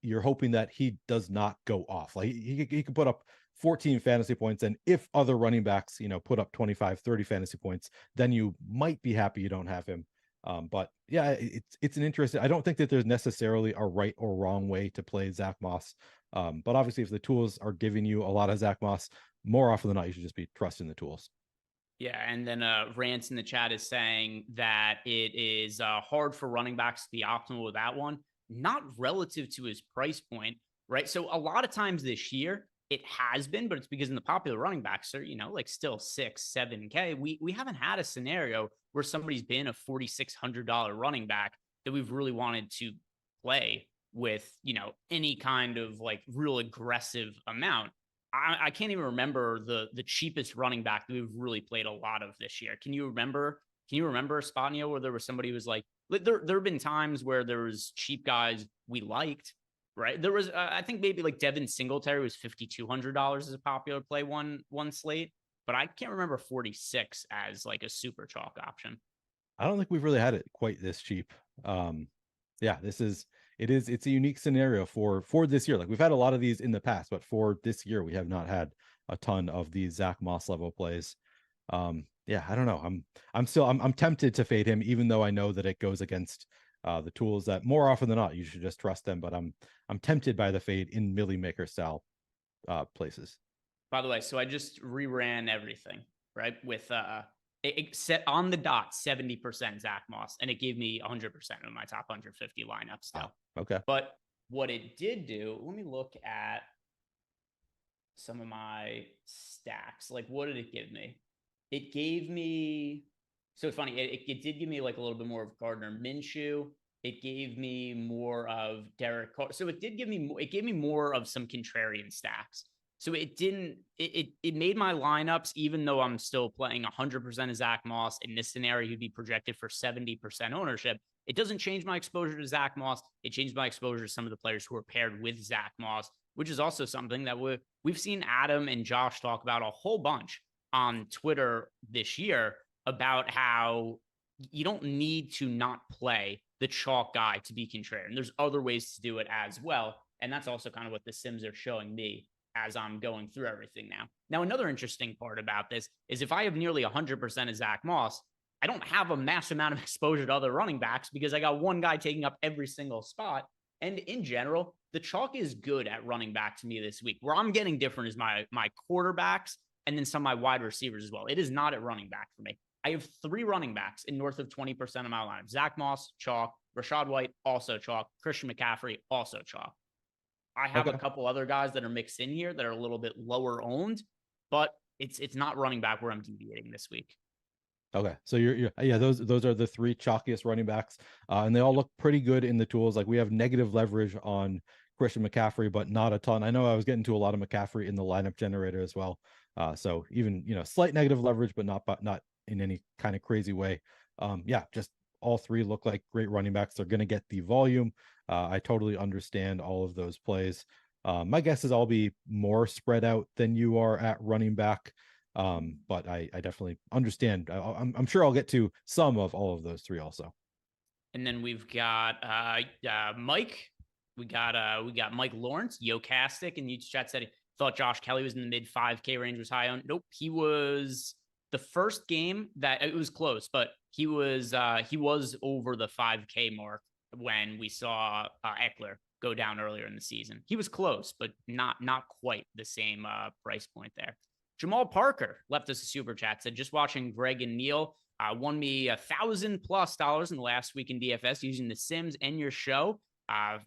you're hoping that he does not go off. Like he could put up 14 fantasy points, and if other running backs, put up 25, 30 fantasy points, then you might be happy you don't have him. But yeah, it's an interesting. I don't think that there's necessarily a right or wrong way to play Zach Moss. But obviously, if the tools are giving you a lot of Zach Moss, more often than not, you should just be trusting the tools. Yeah, and then Rance in the chat is saying that it is hard for running backs to be optimal with that one, not relative to his price point, right? So a lot of times this year it has been, but it's because in the popular running backs are, like still 6, 7K. We haven't had a scenario where somebody's been a $4,600 running back that we've really wanted to play with, any kind of like real aggressive amount. I can't even remember the cheapest running back that we've really played a lot of this year. Can you remember a spot, where there was somebody who was like, there have been times where there was cheap guys we liked, right? There was, I think maybe like Devin Singletary was $5,200 as a popular play one slate, but I can't remember 46 as like a super chalk option. I don't think we've really had it quite this cheap. Yeah, it's a unique scenario for this year. Like we've had a lot of these in the past, but for this year, we have not had a ton of these Zach Moss level plays. Yeah, I don't know. I'm tempted to fade him, even though I know that it goes against the tools that more often than not you should just trust them. But I'm tempted by the fade in Millie Maker style places. By the way, so I just reran everything, right? With it set on the dot 70% Zach Moss, and it gave me 100% of my top 150 lineup still. Okay. But what it did do, let me look at some of my stacks. Like, what did it give me? It gave me, so it's funny, it did give me like a little bit more of Gardner Minshew. It gave me more of Derek Carr. So it gave me more of some contrarian stacks. So it made my lineups, even though I'm still playing 100% of Zach Moss in this scenario, he'd be projected for 70% ownership. It doesn't change my exposure to Zach Moss. It changed my exposure to some of the players who are paired with Zach Moss, which is also something that we've seen Adam and Josh talk about a whole bunch on Twitter this year about how you don't need to not play the chalk guy to be contrarian. There's other ways to do it as well. And that's also kind of what the Sims are showing me as I'm going through everything now. Now, another interesting part about this is if I have nearly 100% of Zach Moss, I don't have a massive amount of exposure to other running backs because I got one guy taking up every single spot. And in general, the chalk is good at running back to me this week. Where I'm getting different is my quarterbacks and then some of my wide receivers as well. It is not at running back for me. I have 3 running backs in north of 20% of my lineup. Zach Moss, chalk. Rashad White, also chalk. Christian McCaffrey, also chalk. I have a couple other guys that are mixed in here that are a little bit lower owned, but it's not running back where I'm deviating this week. Okay, so those are the 3 chalkiest running backs, and they all look pretty good in the tools. Like we have negative leverage on Christian McCaffrey, but not a ton. I know I was getting to a lot of McCaffrey in the lineup generator as well. So even slight negative leverage, but not in any kind of crazy way. Yeah, just all 3 look like great running backs. They're going to get the volume. I totally understand all of those plays. My guess is I'll be more spread out than you are at running back. But I definitely understand. I'm sure I'll get to some of all of those 3 also. And then we've got Mike. We got Mike Lawrence, Yocastic, and YouTube chat said he thought Josh Kelly was in the mid 5K range, was high on. Nope, he was the first game that it was close, but he was over the 5K mark when we saw Eckler go down earlier in the season. He was close, but not quite the same price point there. Jamal Parker left us a super chat, said, just watching Greg and Neil won me $1,000+ in the last week in DFS using the Sims and your show.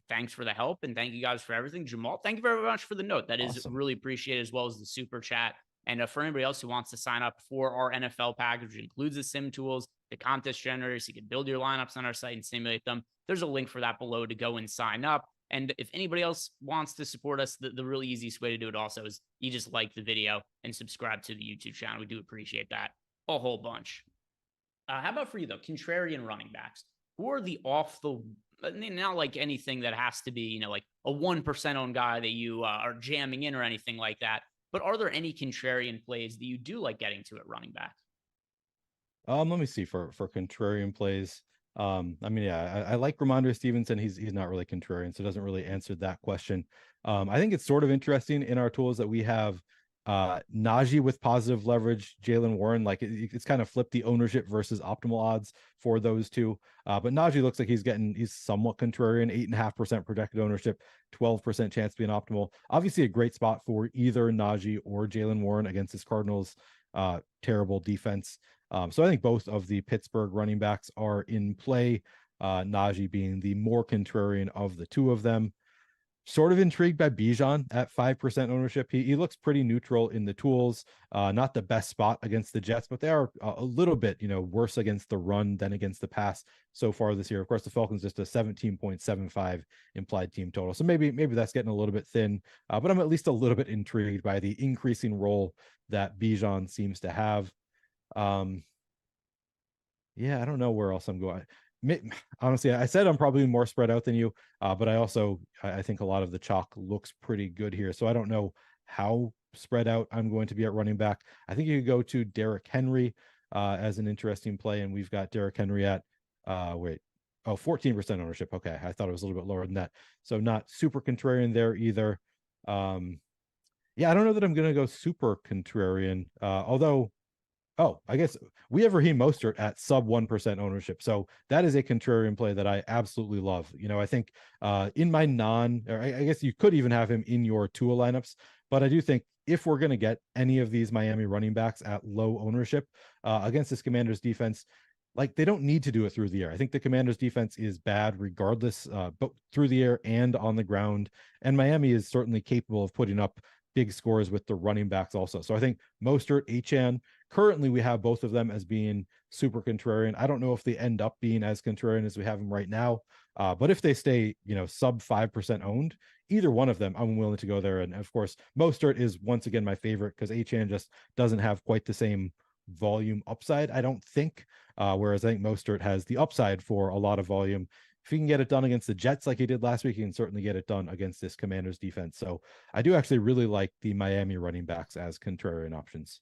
Thanks for the help and thank you guys for everything. Jamal, thank you very much for the note. That is really appreciated, as well as the super chat. And for anybody else who wants to sign up for our NFL package, which includes the sim tools, the contest generators, so you can build your lineups on our site and simulate them. There's a link for that below to go and sign up. And if anybody else wants to support us, the really easiest way to do it also is you just like the video and subscribe to the YouTube channel. We do appreciate that a whole bunch. How about for you though? Contrarian running backs. Who are the off the not like anything that has to be, like a 1% owned guy that you are jamming in or anything like that. But are there any contrarian plays that you do like getting to at running back? Let me see for contrarian plays. I mean, yeah, I like Ramondre Stevenson. He's not really contrarian, so it doesn't really answer that question. I think it's sort of interesting in our tools that we have Najee with positive leverage, Jalen Warren. Like it's kind of flipped the ownership versus optimal odds for those two. But Najee looks like he's somewhat contrarian, 8.5% projected ownership, 12% chance to be an optimal. Obviously, a great spot for either Najee or Jalen Warren against his Cardinals terrible defense. So I think both of the Pittsburgh running backs are in play. Najee being the more contrarian of the two of them. Sort of intrigued by Bijan at 5% ownership. He looks pretty neutral in the tools. Not the best spot against the Jets, but they are a little bit, worse against the run than against the pass so far this year. Of course, the Falcons just a 17.75 implied team total. So maybe that's getting a little bit thin, but I'm at least a little bit intrigued by the increasing role that Bijan seems to have. Yeah, I don't know where else I'm going. Honestly, I said I'm probably more spread out than you, but I think a lot of the chalk looks pretty good here. So I don't know how spread out I'm going to be at running back. I think you could go to Derrick Henry as an interesting play, and we've got Derrick Henry at 14% ownership. Okay, I thought it was a little bit lower than that. So not super contrarian there either. Yeah, I don't know that I'm going to go super contrarian, although. Oh, I guess we have Raheem Mostert at sub 1% ownership. So that is a contrarian play that I absolutely love. I think in my I guess you could even have him in your Tua lineups, but I do think if we're going to get any of these Miami running backs at low ownership against this Commanders defense, like they don't need to do it through the air. I think the Commanders defense is bad regardless, but through the air and on the ground. And Miami is certainly capable of putting up big scores with the running backs also. So I think Mostert, Achane, currently we have both of them as being super contrarian. I don't know if they end up being as contrarian as we have them right now. But if they stay, sub 5% owned, either one of them, I'm willing to go there. And of course, Mostert is once again my favorite because Achane just doesn't have quite the same volume upside, I don't think. Whereas I think Mostert has the upside for a lot of volume. If he can get it done against the Jets like he did last week, he can certainly get it done against this Commanders defense. So I do actually really like the Miami running backs as contrarian options.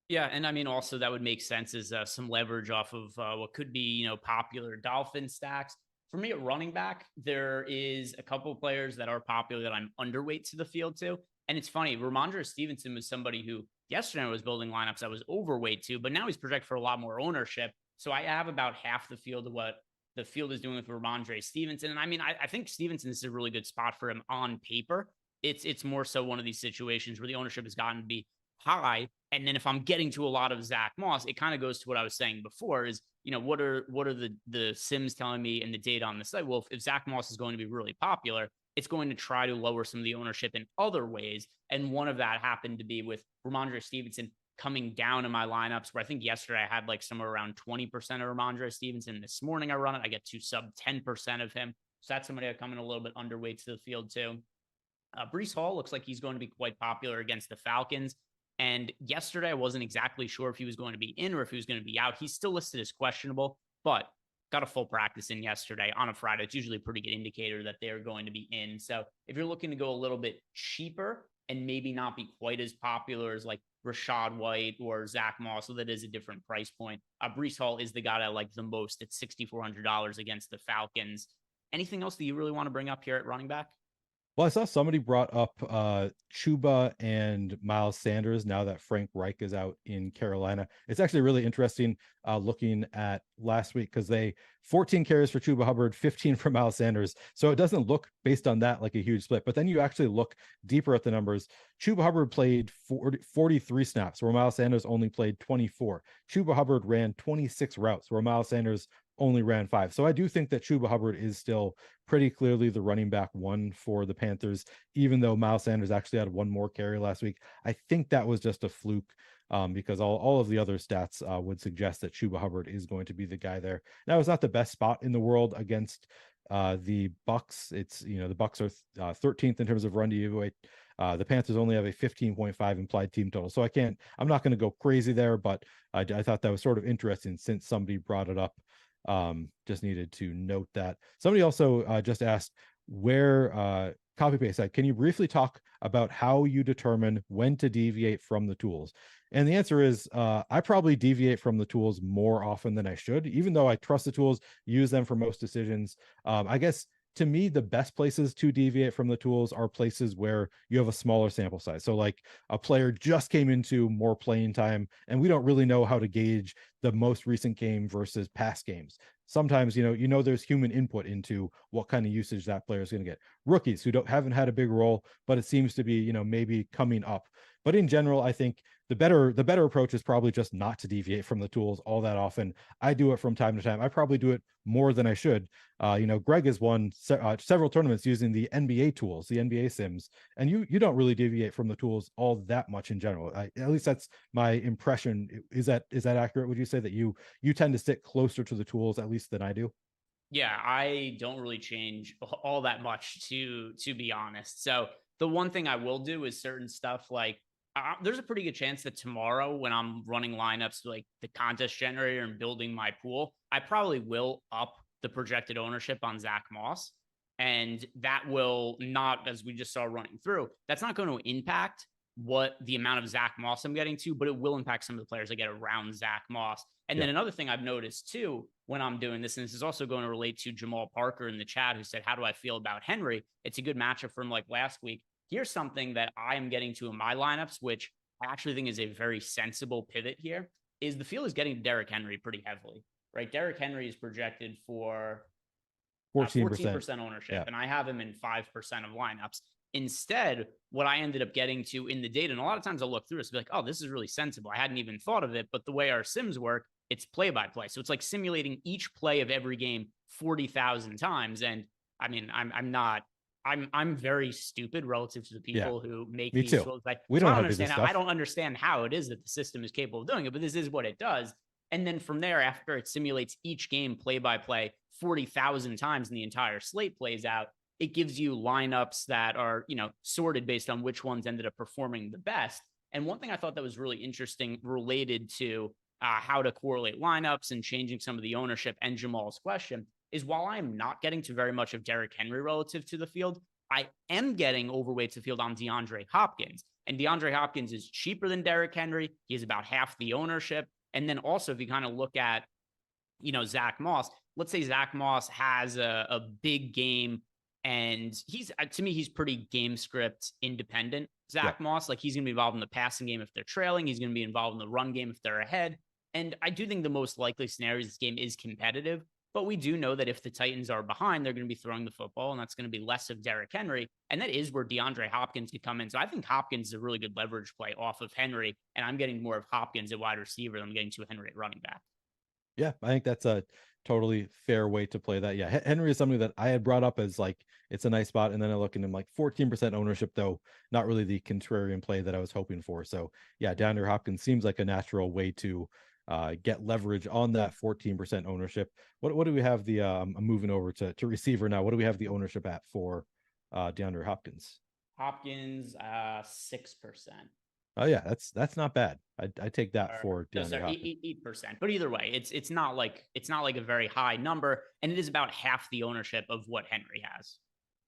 Yeah, and I mean, also that would make sense as some leverage off of what could be, popular Dolphin stacks. For me at running back, there is a couple of players that are popular that I'm underweight to the field to. And it's funny, Ramondre Stevenson was somebody who yesterday I was building lineups I was overweight to, but now he's projected for a lot more ownership. So I have about half the field of what the field is doing with Ramondre Stevenson. And I mean, I think Stevenson is a really good spot for him on paper. It's more so one of these situations where the ownership has gotten to be high. And then if I'm getting to a lot of Zach Moss, it kind of goes to what I was saying before is, what are the sims telling me and the data on the site? Well, if Zach Moss is going to be really popular, it's going to try to lower some of the ownership in other ways. And one of that happened to be with Ramondre Stevenson coming down in my lineups, where I think yesterday I had like somewhere around 20% of Ramondre Stevenson. This morning I run it, I get to sub 10% of him. So that's somebody I come in a little bit underweight to the field too. Breece Hall looks like he's going to be quite popular against the Falcons. And yesterday, I wasn't exactly sure if he was going to be in or if he was going to be out. He's still listed as questionable, but got a full practice in yesterday on a Friday. It's usually a pretty good indicator that they're going to be in. So if you're looking to go a little bit cheaper and maybe not be quite as popular as like Rachaad White or Zach Moss, so that is a different price point. Breece Hall is the guy I like the most at $6,400 against the Falcons. Anything else that you really want to bring up here at running back? Well, I saw somebody brought up Chuba and Miles Sanders now that Frank Reich is out in Carolina. It's actually really interesting looking at last week because they 14 carries for Chuba Hubbard, 15 for Miles Sanders. So it doesn't look based on that like a huge split. But then you actually look deeper at the numbers. Chuba Hubbard played 43 snaps where Miles Sanders only played 24. Chuba Hubbard ran 26 routes where Miles Sanders only ran 5. So I do think that Chuba Hubbard is still pretty clearly the running back one for the Panthers, even though Miles Sanders actually had one more carry last week. I think that was just a fluke because all of the other stats would suggest that Chuba Hubbard is going to be the guy there. Now, it's not the best spot in the world against The Bucks, the Bucks are 13th in terms of run to giveaway. The Panthers only have a 15.5 implied team total. So I'm not going to go crazy there, but I thought that was sort of interesting since somebody brought it up. Just needed to note that. Somebody also just asked where copy paste that. Can you briefly talk about how you determine when to deviate from the tools? And the answer is I probably deviate from the tools more often than I should, even though I trust the tools, use them for most decisions. I guess to me, the best places to deviate from the tools are places where you have a smaller sample size. So like a player just came into more playing time and we don't really know how to gauge the most recent game versus past games. Sometimes, there's human input into what kind of usage that player is going to get. Rookies who haven't had a big role, but it seems to be, maybe coming up. But in general, I think the better approach is probably just not to deviate from the tools all that often. I do it from time to time. I probably do it more than I should. Greg has won several tournaments using the NBA tools, the NBA sims, and you don't really deviate from the tools all that much in general. At least that's my impression. Is that accurate? Would you say that you tend to stick closer to the tools at least than I do? Yeah, I don't really change all that much to be honest. So the one thing I will do is certain stuff like there's a pretty good chance that tomorrow when I'm running lineups like the contest generator and building my pool, I probably will up the projected ownership on Zach Moss. And that will not, as we just saw running through, that's not going to impact what the amount of Zach Moss I'm getting to, but it will impact some of the players I get around Zach Moss. And then another thing I've noticed too, when I'm doing this, and this is also going to relate to Jamal Parker in the chat, who said, how do I feel about Henry? It's a good matchup from like last week. Here's something that I am getting to in my lineups, which I actually think is a very sensible pivot here, is the field is getting to Derrick Henry pretty heavily, right? Derrick Henry is projected for 14% ownership, and I have him in 5% of lineups. Instead, what I ended up getting to in the data, and a lot of times I'll look through this and be like, oh, this is really sensible. I hadn't even thought of it, but the way our sims work, it's play-by-play. So it's like simulating each play of every game 40,000 times. And I mean, I'm very stupid relative to the people who make these tools. Like, we don't understand how I don't understand how it is that the system is capable of doing it, but this is what it does. And then from there, after it simulates each game play-by-play 40,000 times and the entire slate plays out, it gives you lineups that are, sorted based on which ones ended up performing the best. And one thing I thought that was really interesting related to how to correlate lineups and changing some of the ownership and Jamal's question is while I'm not getting to very much of Derrick Henry relative to the field, I am getting overweight to the field on DeAndre Hopkins. And DeAndre Hopkins is cheaper than Derrick Henry. He has about half the ownership. And then also, if you kind of look at, Zach Moss, let's say Zach Moss has a big game and to me, he's pretty game script independent. Zach Moss, like he's going to be involved in the passing game if they're trailing. He's going to be involved in the run game if they're ahead. And I do think the most likely scenario is this game is competitive. But we do know that if the Titans are behind, they're going to be throwing the football, and that's going to be less of Derrick Henry. And that is where DeAndre Hopkins could come in. So I think Hopkins is a really good leverage play off of Henry, and I'm getting more of Hopkins at wide receiver than I'm getting to Henry at running back. Yeah, I think that's a totally fair way to play that. Yeah, Henry is something that I had brought up as like, it's a nice spot. And then I look at him like 14% ownership, though, not really the contrarian play that I was hoping for. So yeah, DeAndre Hopkins seems like a natural way to get leverage on that 14% ownership. What do we have the I'm moving over to receiver now. What do we have the ownership at for DeAndre Hopkins? Hopkins 6%. Oh yeah, that's not bad. I take that for DeAndre Hopkins. 8%. But either way, it's not like a very high number, and it is about half the ownership of what Henry has.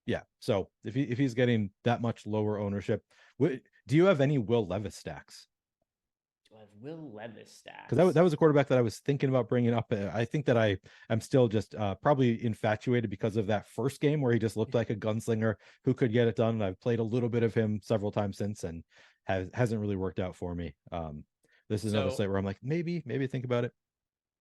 Yeah. So if he's getting that much lower ownership, do you have any Will Levis stacks? Do I have Will Levis stacks? Because that was a quarterback that I was thinking about bringing up. I think that I am still just probably infatuated because of that first game where he just looked like a gunslinger who could get it done. And I've played a little bit of him several times since, and hasn't really worked out for me. This is another slate where I'm like, maybe think about it.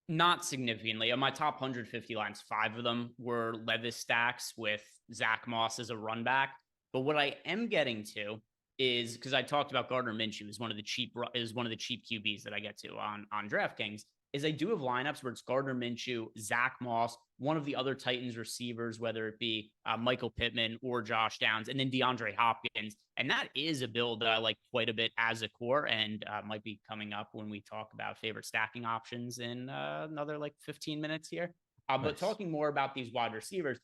Not significantly. On my top 150 lines, 5 of them were Levis stacks with Zach Moss as a run back. But what I am getting to is, because I talked about Gardner Minshew is one of the cheap QBs that I get to on DraftKings, is I do have lineups where it's Gardner Minshew, Zach Moss, one of the other Titans receivers, whether it be Michael Pittman or Josh Downs, and then DeAndre Hopkins. And that is a build that I like quite a bit as a core, and might be coming up when we talk about favorite stacking options in another like 15 minutes here. But talking more about these wide receivers,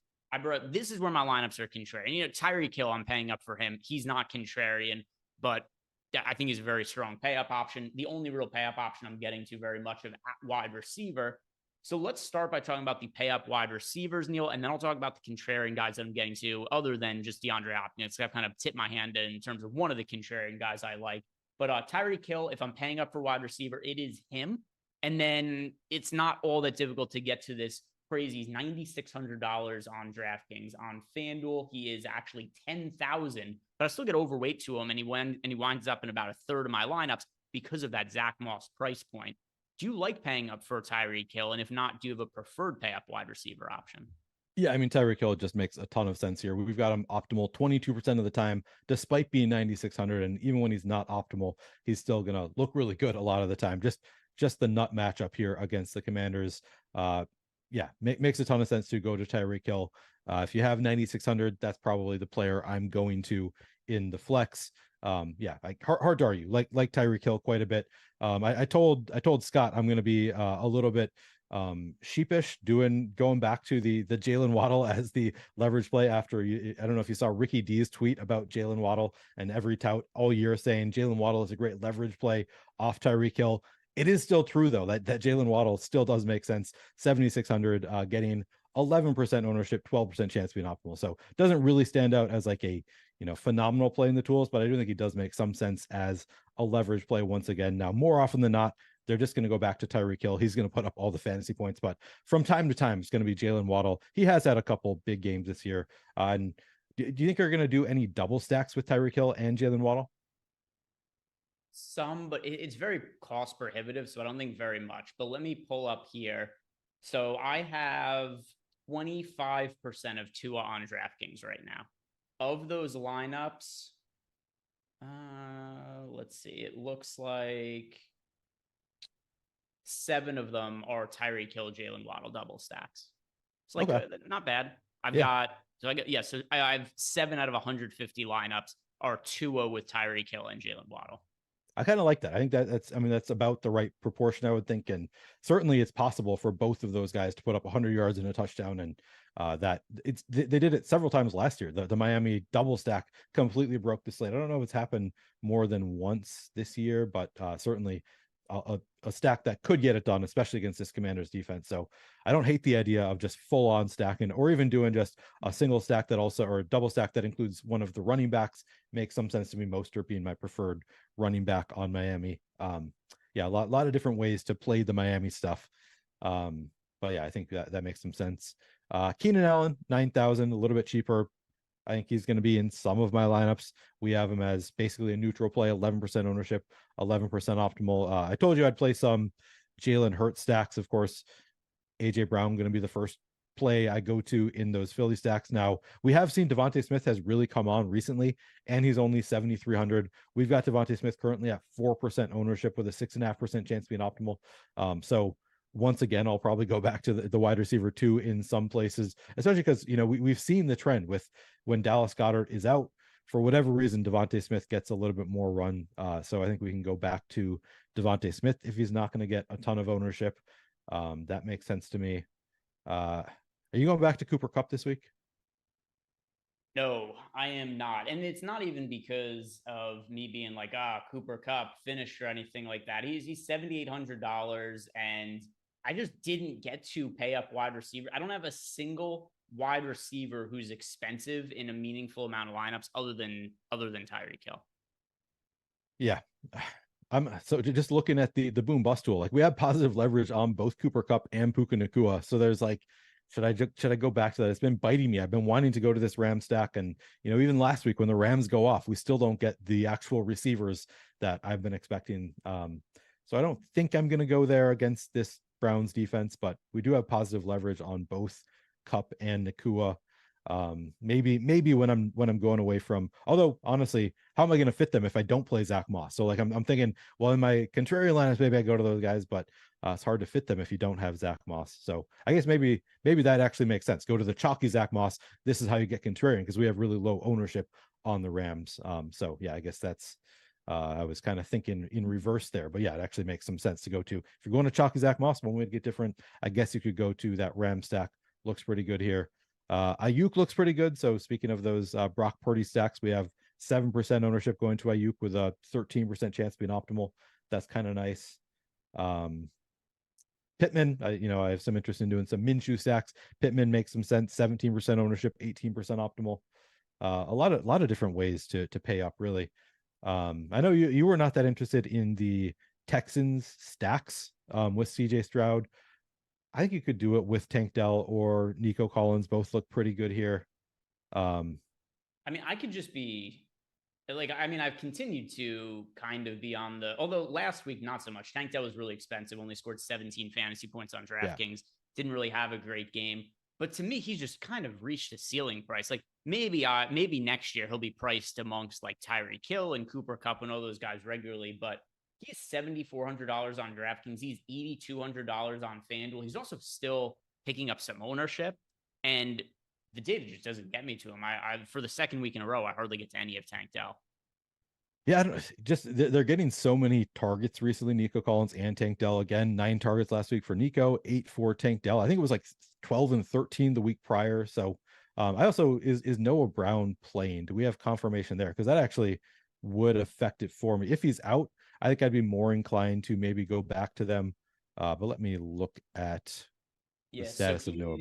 This is where my lineups are contrarian. Tyreek Hill, I'm paying up for him. He's not contrarian, but I think he's a very strong pay up option. The only real pay up option I'm getting to very much of at wide receiver. So let's start by talking about the pay up wide receivers, Neil, and then I'll talk about the contrarian guys that I'm getting to, other than just DeAndre Hopkins. I've kind of tipped my hand in terms of one of the contrarian guys I like. But Tyreek Hill, if I'm paying up for wide receiver, it is him. And then it's not all that difficult to get to this crazy $9,600 on DraftKings. On FanDuel, he is actually 10,000, but I still get overweight to him, and he winds up in about a third of my lineups because of that Zach Moss price point. Do you like paying up for Tyreek Hill? And if not, do you have a preferred pay up wide receiver option? Yeah, I mean, Tyreek Hill just makes a ton of sense here. We've got him optimal 22% of the time, despite being 9,600. And even when he's not optimal, he's still going to look really good a lot of the time. Just the nut matchup here against the Commanders. Makes a ton of sense to go to Tyreek Hill. If you have 9,600, that's probably the player I'm going to in the flex. Hard to argue. Like Tyreek Hill quite a bit. I told Scott I'm going to be a little bit sheepish going back to the Jalen Waddle as the leverage play after I don't know if you saw Ricky D's tweet about Jalen Waddle and every tout all year saying Jalen Waddle is a great leverage play off Tyreek Hill. It is still true though that Jalen Waddle still does make sense. 7,600 getting 11% ownership, 12% chance being optimal. So it doesn't really stand out as like a phenomenal play in the tools, but I do think he does make some sense as a leverage play once again. Now, more often than not, they're just going to go back to Tyreek Hill. He's going to put up all the fantasy points, but from time to time, it's going to be Jalen Waddle. He has had a couple big games this year. And do you think you're going to do any double stacks with Tyreek Hill and Jalen Waddle? Some, but it's very cost prohibitive, so I don't think very much. But let me pull up here. So I have 25% of Tua on DraftKings right now. Of those lineups, let's see. It looks like 7 of them are Tyreek Hill, Jalen Waddle double stacks. It's like not bad. I have 7 out of 150 lineups are Tua with Tyreek Hill and Jalen Waddle. I kind of like that. I think that's about the right proportion, I would think. And certainly it's possible for both of those guys to put up 100 yards and a touchdown. And they did it several times last year. The Miami double stack completely broke the slate. I don't know if it's happened more than once this year, but certainly a stack that could get it done, especially against this Commanders defense. So I don't hate the idea of just full on stacking or even doing just a single stack or a double stack that includes one of the running backs. Makes some sense to me. Mostert being my preferred running back on Miami. A lot of different ways to play the Miami stuff. I think that makes some sense. Keenan Allen, 9,000, a little bit cheaper. I think he's going to be in some of my lineups. We have him as basically a neutral play, 11% ownership, 11% optimal. I told you I'd play some Jalen Hurts stacks. Of course, AJ Brown going to be the first play I go to in those Philly stacks. Now, we have seen Devontae Smith has really come on recently, and he's only 7,300. We've got Devontae Smith currently at 4% ownership with a 6.5% chance being optimal. So once again, I'll probably go back to the wide receiver 2 in some places, especially because, we've seen the trend with when Dallas Goedert is out, for whatever reason, Devontae Smith gets a little bit more run. So I think we can go back to Devontae Smith if he's not going to get a ton of ownership. That makes sense to me. Are you going back to Cooper Kupp this week? No, I am not. And it's not even because of me being like, Cooper Kupp finished or anything like that. He's $7,800, and I just didn't get to pay up wide receiver. I don't have a single wide receiver who's expensive in a meaningful amount of lineups other than Tyreek Hill. Yeah. I'm so just looking at the boom bust tool. Like, we have positive leverage on both Cooper Kupp and Puka Nacua. So there's like, should I go back to that? It's been biting me. I've been wanting to go to this Ram stack, and even last week when the Rams go off, we still don't get the actual receivers that I've been expecting. So I don't think I'm going to go there against this Browns defense, but we do have positive leverage on both Kupp and Nacua. Maybe when I'm going away from, although honestly, how am I going to fit them if I don't play Zach Moss? So like I'm thinking, well, in my contrarian lineups, maybe I go to those guys, but it's hard to fit them if you don't have Zach Moss. So I guess maybe that actually makes sense. Go to the chalky Zach Moss. This is how you get contrarian, because we have really low ownership on the Rams. So yeah, I guess that's I was kind of thinking in reverse there, but yeah, it actually makes some sense to go to. If you're going to chalky Zach Moss, one way to get different, I guess you could go to that Ram stack. Looks pretty good here. Ayuk looks pretty good. So speaking of those Brock Purdy stacks, we have 7% ownership going to Ayuk with a 13% chance being optimal. That's kind of nice. Pittman, I have some interest in doing some Minshew stacks. Pittman makes some sense. 17% ownership, 18% optimal. A lot of different ways to pay up, really. I know you were not that interested in the Texans stacks with CJ Stroud. I think you could do it with Tank Dell or Nico Collins. Both look pretty good here. I mean, I could just be like, I mean, I've continued to kind of be on although last week, not so much. Tank Dell was really expensive, only scored 17 fantasy points on DraftKings, didn't really have a great game. But to me, he's just kind of reached a ceiling price. Like maybe next year he'll be priced amongst like Tyreek Hill and Cooper Kupp and all those guys regularly. But he's $7,400 on DraftKings. He's $8,200 on FanDuel. He's also still picking up some ownership, and the data just doesn't get me to him. I for the second week in a row, I hardly get to any of Tank Dell. Yeah, they're getting so many targets recently. Nico Collins and Tank Dell again, 9 targets last week for Nico, 8 for Tank Dell. I think it was like 12 and 13 the week prior. So I also is Noah Brown playing? Do we have confirmation there? Because that actually would affect it for me. If he's out, I think I'd be more inclined to maybe go back to them. But let me look at the status of Noah.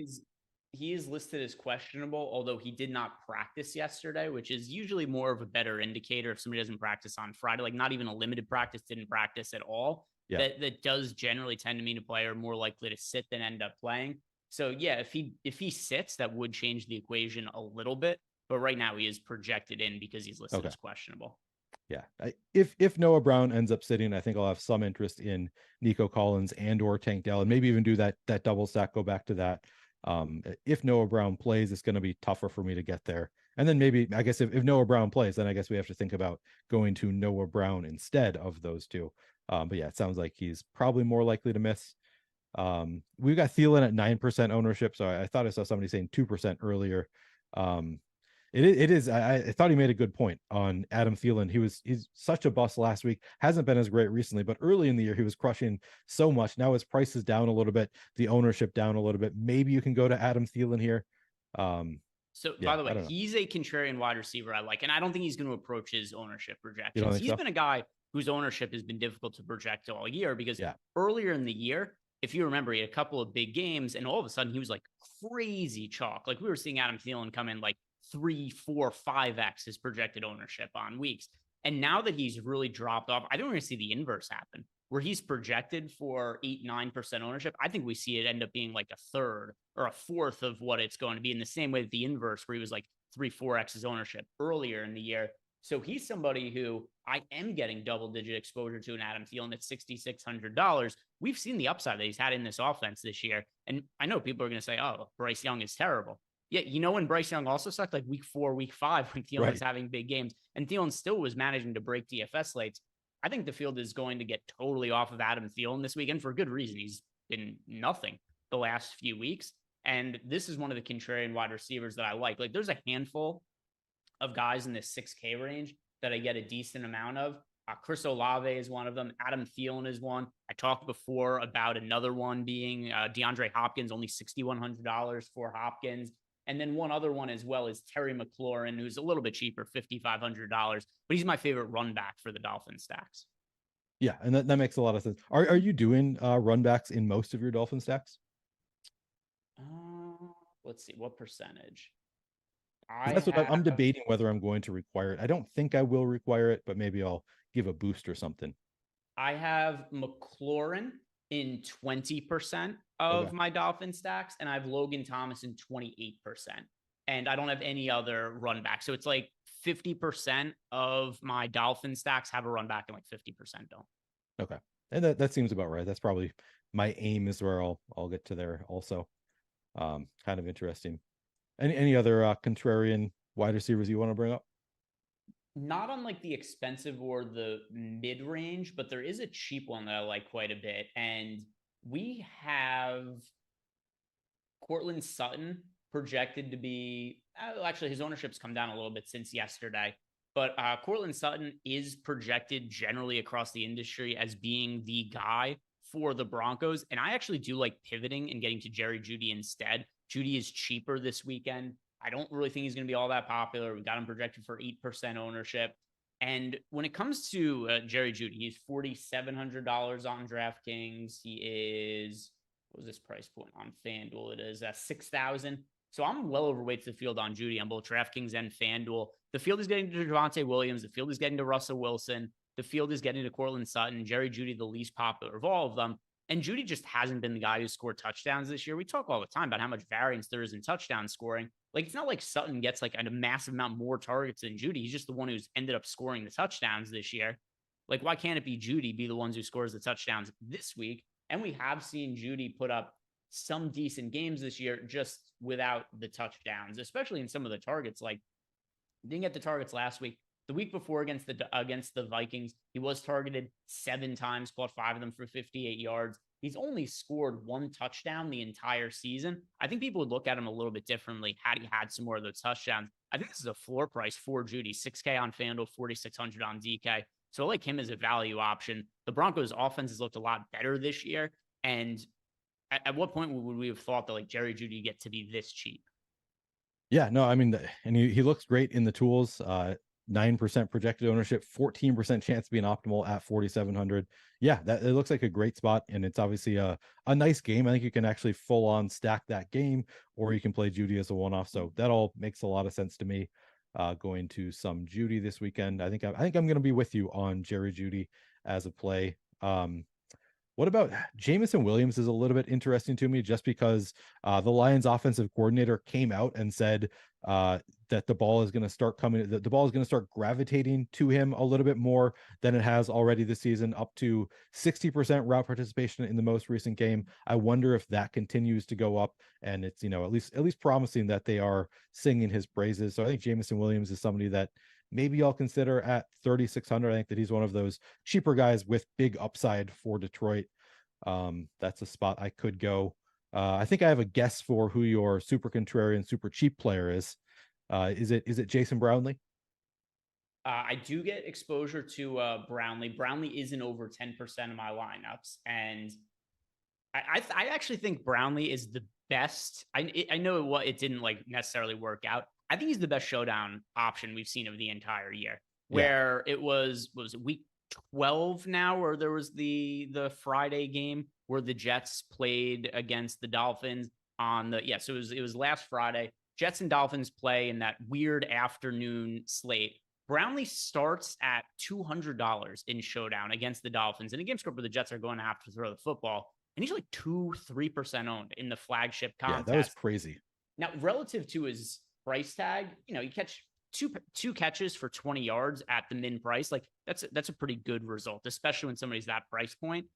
He is listed as questionable, although he did not practice yesterday, which is usually more of a better indicator if somebody doesn't practice on Friday, like not even a limited practice, didn't practice at all. Yeah. That does generally tend to mean a player more likely to sit than end up playing. So yeah, if he sits, that would change the equation a little bit. But right now he is projected in because he's listed as questionable. Yeah. If Noah Brown ends up sitting, I think I'll have some interest in Nico Collins and or Tank Dell, and maybe even do that double stack, go back to that. If Noah Brown plays, it's going to be tougher for me to get there. And then maybe, I guess if Noah Brown plays, then I guess we have to think about going to Noah Brown instead of those two. But yeah, it sounds like he's probably more likely to miss. We've got Thielen at 9% ownership. So I thought I saw somebody saying 2% earlier. It is. I thought he made a good point on Adam Thielen. He's such a bust last week. Hasn't been as great recently, but early in the year he was crushing so much. Now his price is down a little bit, the ownership down a little bit. Maybe you can go to Adam Thielen here. By the way, he's a contrarian wide receiver I like, and I don't think he's going to approach his ownership projections. He's been a guy whose ownership has been difficult to project all year because earlier in the year, if you remember, he had a couple of big games, and all of a sudden he was like crazy chalk. Like we were seeing Adam Thielen come in like 3, 4, 5x his projected ownership on weeks. And now that he's really dropped off, I think we're going to see the inverse happen, where he's projected for 8, 9% ownership. I think we see it end up being like a third or a fourth of what it's going to be, in the same way that the inverse, where he was like 3, 4x his ownership earlier in the year. So he's somebody who I am getting double-digit exposure to in Adam Thielen at $6,600. We've seen the upside that he's had in this offense this year. And I know people are going to say, oh, Bryce Young is terrible. Yeah, you know when Bryce Young also sucked, like week 4, week 5, when Thielen was having big games, and Thielen still was managing to break DFS slates. I think the field is going to get totally off of Adam Thielen this weekend for good reason. He's been nothing the last few weeks, and this is one of the contrarian wide receivers that I like. Like there's a handful of guys in this 6K range that I get a decent amount of. Chris Olave is one of them. Adam Thielen is one. I talked before about another one being DeAndre Hopkins, only $6,100 for Hopkins. And then one other one as well is Terry McLaurin, who's a little bit cheaper, $5,500, but he's my favorite run back for the Dolphin stacks. Yeah, and that makes a lot of sense. Are you doing run backs in most of your Dolphin stacks? Let's see, what percentage? That's what I'm debating, whether I'm going to require it. I don't think I will require it, but maybe I'll give a boost or something. I have McLaurin in 20% of my Dolphin stacks, and I have Logan Thomas in 28%. And I don't have any other run back. So it's like 50% of my Dolphin stacks have a run back and like 50% don't. Okay. And that seems about right. That's probably my aim, is where I'll get to there also. Kind of interesting. Any other contrarian wide receivers you want to bring up? Not on like the expensive or the mid-range, but there is a cheap one that I like quite a bit. And we have Courtland Sutton projected to be, actually his ownership's come down a little bit since yesterday, but Courtland Sutton is projected generally across the industry as being the guy for the Broncos. And I actually do like pivoting and getting to Jerry Jeudy instead. Judy is cheaper this weekend. I don't really think he's going to be all that popular. We got him projected for 8% ownership. And when it comes to Jerry Judy, he's $4,700 on DraftKings. He is, what was this price point on FanDuel? It is 6,000. So I'm well overweight to the field on Judy on both DraftKings and FanDuel. The field is getting to Javonte Williams. The field is getting to Russell Wilson. The field is getting to Cortland Sutton. Jerry Judy, the least popular of all of them. And Judy just hasn't been the guy who scored touchdowns this year. We talk all the time about how much variance there is in touchdown scoring. Like, it's not like Sutton gets like a massive amount more targets than Judy. He's just the one who's ended up scoring the touchdowns this year. Like, why can't it be Judy be the ones who scores the touchdowns this week? And we have seen Judy put up some decent games this year just without the touchdowns, especially in some of the targets. Like, didn't get the targets last week. The week before against the Vikings, he was targeted 7 times, caught 5 of them for 58 yards. He's only scored 1 touchdown the entire season. I think people would look at him a little bit differently had he had some more of those touchdowns. I think this is a floor price for Judy, $6K on FanDuel, $4,600 on DK. So I like him as a value option. The Broncos' offense has looked a lot better this year. And at what point would we have thought that like Jerry Judy get to be this cheap? Yeah, no, I mean, and he looks great in the tools. 9% projected ownership, 14% chance to be an optimal at 4,700. Yeah, that it looks like a great spot, and it's obviously a nice game. I think you can actually full on stack that game, or you can play Judy as a one-off. So that all makes a lot of sense to me. Going to some Judy this weekend. I think I'm going to be with you on Jerry Judy as a play. What about Jameson Williams is a little bit interesting to me just because the Lions offensive coordinator came out and said that the ball is going to start coming, the ball is going to start gravitating to him a little bit more than it has already this season, up to 60% route participation in the most recent game. I wonder if that continues to go up, and it's, you know, at least promising that they are singing his praises. So I think Jameson Williams is somebody that maybe I'll consider at 3,600. I think that he's one of those cheaper guys with big upside for Detroit. That's a spot I could go. I think I have a guess for who your super contrarian, super cheap player is. Is it Jason Brownlee? I do get exposure to Brownlee. Brownlee isn't over 10% of my lineups, and I actually think Brownlee is the best. I know it didn't like necessarily work out. I think he's the best showdown option we've seen of the entire year. Where it was week 12 now, where there was the Friday game where the Jets played against the Dolphins on the so it was last Friday. Jets and Dolphins play in that weird afternoon slate. Brownlee starts at $200 in showdown against the Dolphins in a game script where the Jets are going to have to throw the football, and he's like 3% owned in the flagship contest. Yeah, that was crazy. Now, relative to his price tag, you know, you catch two catches for 20 yards at the min price. Like that's a pretty good result, especially when somebody's that price point.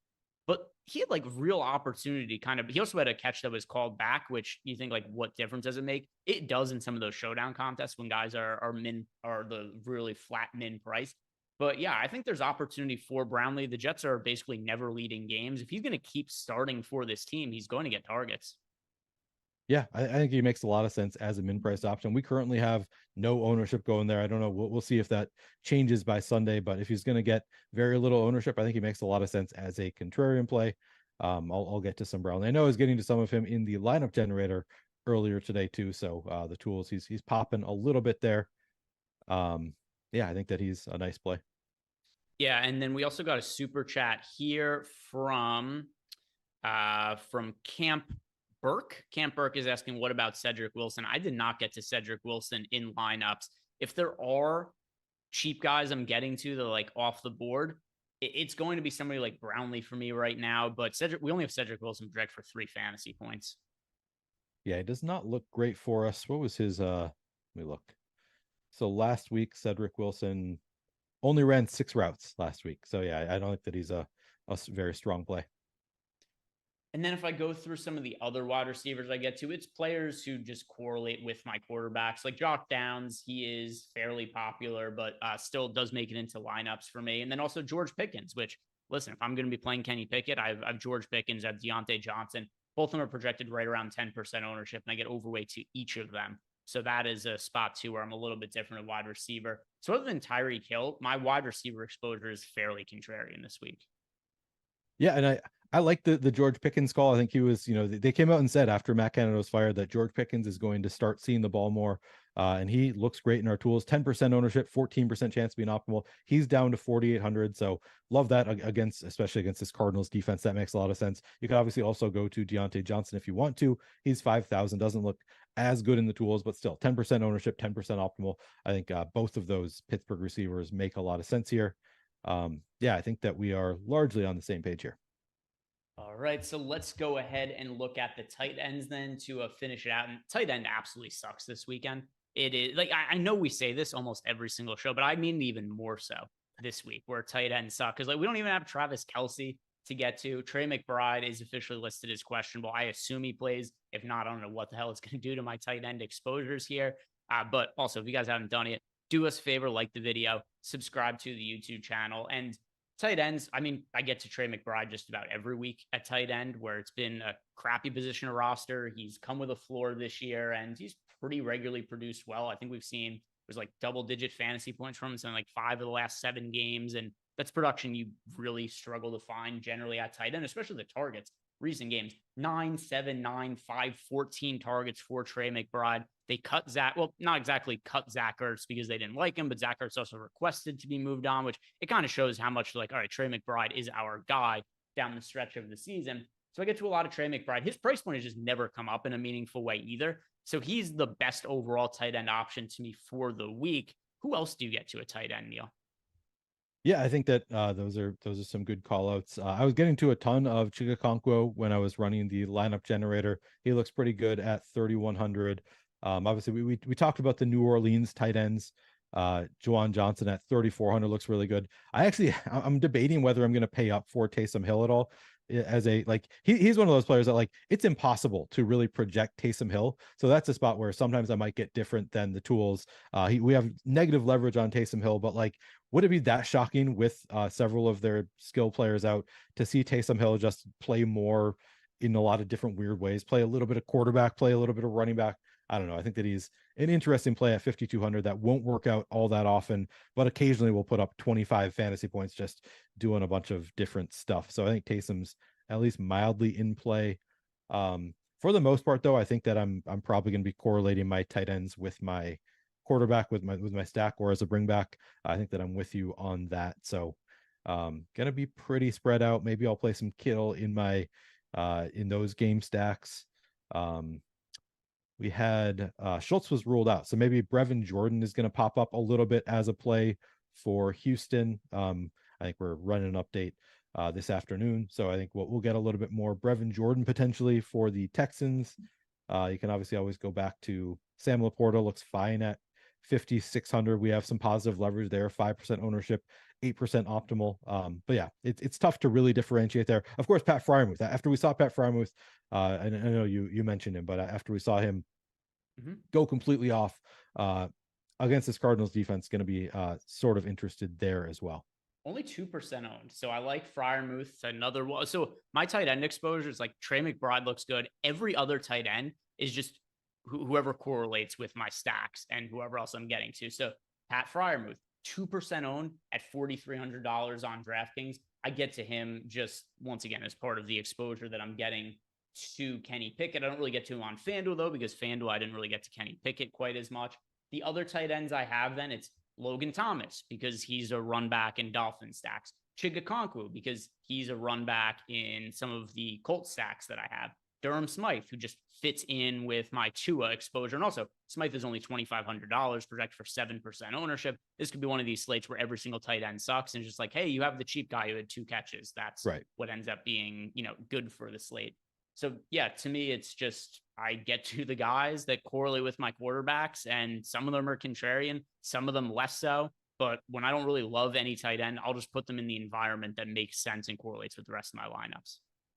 But he had like real opportunity kind of. He also had a catch that was called back, which you think like, what difference does it make? It does in some of those showdown contests when guys are min or the really flat min price. But yeah, I think there's opportunity for Brownlee. The Jets are basically never leading games. If he's going to keep starting for this team, he's going to get targets. Yeah, I think he makes a lot of sense as a min-priced option. We currently have no ownership going there. I don't know. We'll see if that changes by Sunday, but if he's going to get very little ownership, I think he makes a lot of sense as a contrarian play. I'll get to some Brownlee. I know I was getting to some of him in the lineup generator earlier today too. So the tools, he's popping a little bit there. Yeah, I think that he's a nice play. Yeah, and then we also got a super chat here from Camp Burke. Camp Burke is asking, what about Cedric Wilson? I did not get to Cedric Wilson in lineups. If there are cheap guys I'm getting to that are like off the board, it's going to be somebody like Brownlee for me right now. But we only have Cedric Wilson direct for 3 fantasy points. Yeah, it does not look great for us. What was his let me look. So last week, Cedric Wilson only ran 6 routes last week. So yeah, I don't think that he's a very strong play. And then if I go through some of the other wide receivers I get to, it's players who just correlate with my quarterbacks. Like Josh Downs, he is fairly popular, but still does make it into lineups for me. And then also George Pickens, which, listen, if I'm going to be playing Kenny Pickett, I've George Pickens, I have Deontay Johnson. Both of them are projected right around 10% ownership, and I get overweight to each of them. So that is a spot too where I'm a little bit different at wide receiver. So other than Tyreek Hill, my wide receiver exposure is fairly contrarian this week. Yeah, and I like the George Pickens call. I think he was, they came out and said after Matt Canada was fired that George Pickens is going to start seeing the ball more. And he looks great in our tools. 10% ownership, 14% chance of being optimal. He's down to 4,800. So love that especially against this Cardinals defense. That makes a lot of sense. You could obviously also go to Deontay Johnson if you want to. He's 5,000. Doesn't look as good in the tools, but still 10% ownership, 10% optimal. I think both of those Pittsburgh receivers make a lot of sense here. I think that we are largely on the same page here. All right, so let's go ahead and look at the tight ends then to finish it out. And tight end absolutely sucks this weekend. It is like I know we say this almost every single show, but I mean even more so this week where tight ends suck because we don't even have Travis Kelce to get to. Trey McBride is officially listed as questionable. I assume he plays. If not, I don't know what the hell it's going to do to my tight end exposures here. But also, if you guys haven't done it, do us a favor, like the video, subscribe to the YouTube channel, and tight ends, I mean, I get to Trey McBride just about every week at tight end where it's been a crappy position of roster. He's come with a floor this year and he's pretty regularly produced well. I think we've seen there's like double-digit fantasy points from him in like 5 of the last 7 games. And that's production you really struggle to find generally at tight end, especially the targets. Recent games, 9, 7, 9, 5, 14 targets for Trey McBride. They cut Zach, well, not exactly cut Zach Ertz because they didn't like him, but Zach Ertz also requested to be moved on, which it kind of shows how much like, all right, Trey McBride is our guy down the stretch of the season. So I get to a lot of Trey McBride. His price point has just never come up in a meaningful way either. So he's the best overall tight end option to me for the week. Who else do you get to a tight end, Neil? Yeah, I think that those are some good call outs. I was getting to a ton of Chigakonkwo when I was running the lineup generator. He looks pretty good at 3,100. Obviously, we talked about the New Orleans tight ends. Juwan Johnson at 3,400 looks really good. I'm debating whether I'm going to pay up for Taysom Hill at all. As a he's one of those players that like it's impossible to really project Taysom Hill. So that's a spot where sometimes I might get different than the tools. We have negative leverage on Taysom Hill, but like, would it be that shocking with several of their skill players out to see Taysom Hill just play more in a lot of different weird ways, play a little bit of quarterback, play a little bit of running back? I don't know. I think that he's an interesting play at 5,200 that won't work out all that often, but occasionally will put up 25 fantasy points just doing a bunch of different stuff. So I think Taysom's at least mildly in play. For the most part, though, I think that I'm probably going to be correlating my tight ends with my quarterback with my stack or as a bring back. I think that I'm with you on that. So gonna be pretty spread out. Maybe I'll play some Kittle in my in those game stacks. We had Schultz was ruled out, so maybe Brevin Jordan is going to pop up a little bit as a play for Houston. I think we're running an update this afternoon, so I think we'll get a little bit more Brevin Jordan potentially for the Texans. You can obviously always go back to Sam Laporta, looks fine at 5,600. We have some positive leverage there, 5% ownership, 8% optimal. But yeah, it's tough to really differentiate there. Of course, Pat Freiermuth. After we saw Pat Freiermuth, and I know you mentioned him, but after we saw him go completely off against this Cardinals defense, going to be sort of interested there as well. Only 2% owned. So I like Freiermuth. Another one. So my tight end exposure is like Trey McBride looks good. Every other tight end is just whoever correlates with my stacks and whoever else I'm getting to. So Pat Freiermuth, 2% owned at $4,300 on DraftKings. I get to him just once again as part of the exposure that I'm getting to Kenny Pickett. I don't really get to him on FanDuel though, because FanDuel, I didn't really get to Kenny Pickett quite as much. The other tight ends I have then, it's Logan Thomas because he's a run back in Dolphin stacks. Chigakonkwo because he's a run back in some of the Colt stacks that I have. Durham Smythe, who just fits in with my Tua exposure. And also, Smythe is only $2,500, projected for 7% ownership. This could be one of these slates where every single tight end sucks. And it's just like, hey, you have the cheap guy who had 2 catches. That's right. What ends up being, good for the slate. So, yeah, to me, it's just I get to the guys that correlate with my quarterbacks, and some of them are contrarian, some of them less so. But when I don't really love any tight end, I'll just put them in the environment that makes sense and correlates with the rest of my lineups.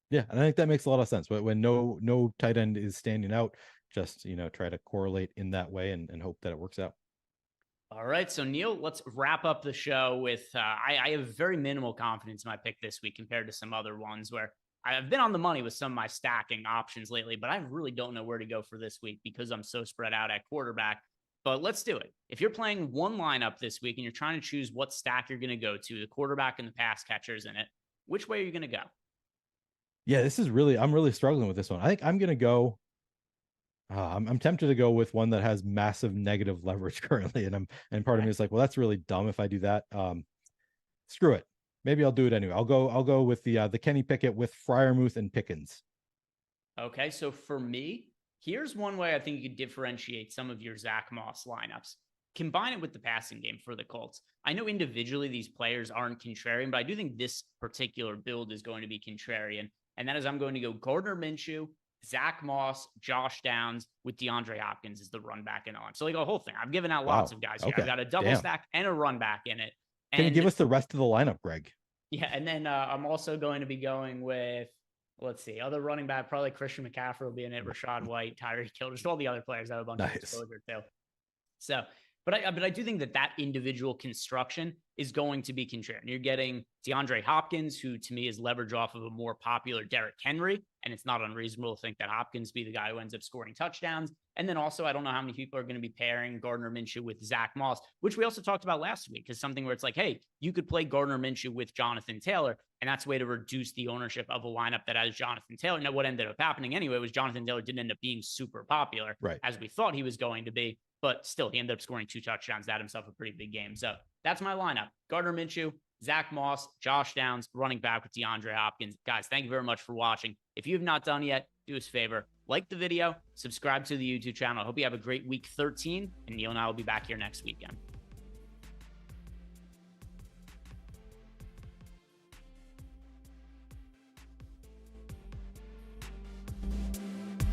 Yeah, and I think that makes a lot of sense. But when no tight end is standing out, just try to correlate in that way and hope that it works out. All right, so Neil, let's wrap up the show with I have very minimal confidence in my pick this week compared to some other ones where I've been on the money with some of my stacking options lately, but I really don't know where to go for this week because I'm so spread out at quarterback. But let's do it. If you're playing one lineup this week and you're trying to choose what stack you're going to go to, the quarterback and the pass catchers in it, which way are you going to go? Yeah, I'm really struggling with this one. I think I'm gonna go. I'm tempted to go with one that has massive negative leverage currently, and part of me is like, well, that's really dumb if I do that. Screw it. Maybe I'll do it anyway. I'll go with the Kenny Pickett with Freiermuth and Pickens. Okay, so for me, here's one way I think you could differentiate some of your Zach Moss lineups. Combine it with the passing game for the Colts. I know individually these players aren't contrarian, but I do think this particular build is going to be contrarian. And that is I'm going to go Gardner Minshew, Zach Moss, Josh Downs with DeAndre Hopkins as the run back in on. So like a whole thing. I've given out lots of guys here. Okay. I've got a double stack and a run back in it. And can you give us the rest of the lineup, Greg? Yeah, and then I'm also going to be going with, let's see, other running back, probably Christian McCaffrey will be in it, Rashad White, Tyreek Hill, just all the other players have a bunch of exposure too. So, but I do think that individual construction is going to be contrarian. You're getting DeAndre Hopkins, who to me is leverage off of a more popular Derrick Henry, and it's not unreasonable to think that Hopkins be the guy who ends up scoring touchdowns. And then also, I don't know how many people are going to be pairing Gardner Minshew with Zach Moss, which we also talked about last week, is something where it's like, hey, you could play Gardner Minshew with Jonathan Taylor, and that's a way to reduce the ownership of a lineup that has Jonathan Taylor. Now, what ended up happening anyway was Jonathan Taylor didn't end up being super popular as we thought he was going to be. But still, he ended up scoring 2 touchdowns. That himself a pretty big game. So that's my lineup. Gardner Minshew, Zach Moss, Josh Downs, running back with DeAndre Hopkins. Guys, thank you very much for watching. If you have not done yet, do us a favor. Like the video, subscribe to the YouTube channel. I hope you have a great week 13, and Neil and I will be back here next weekend.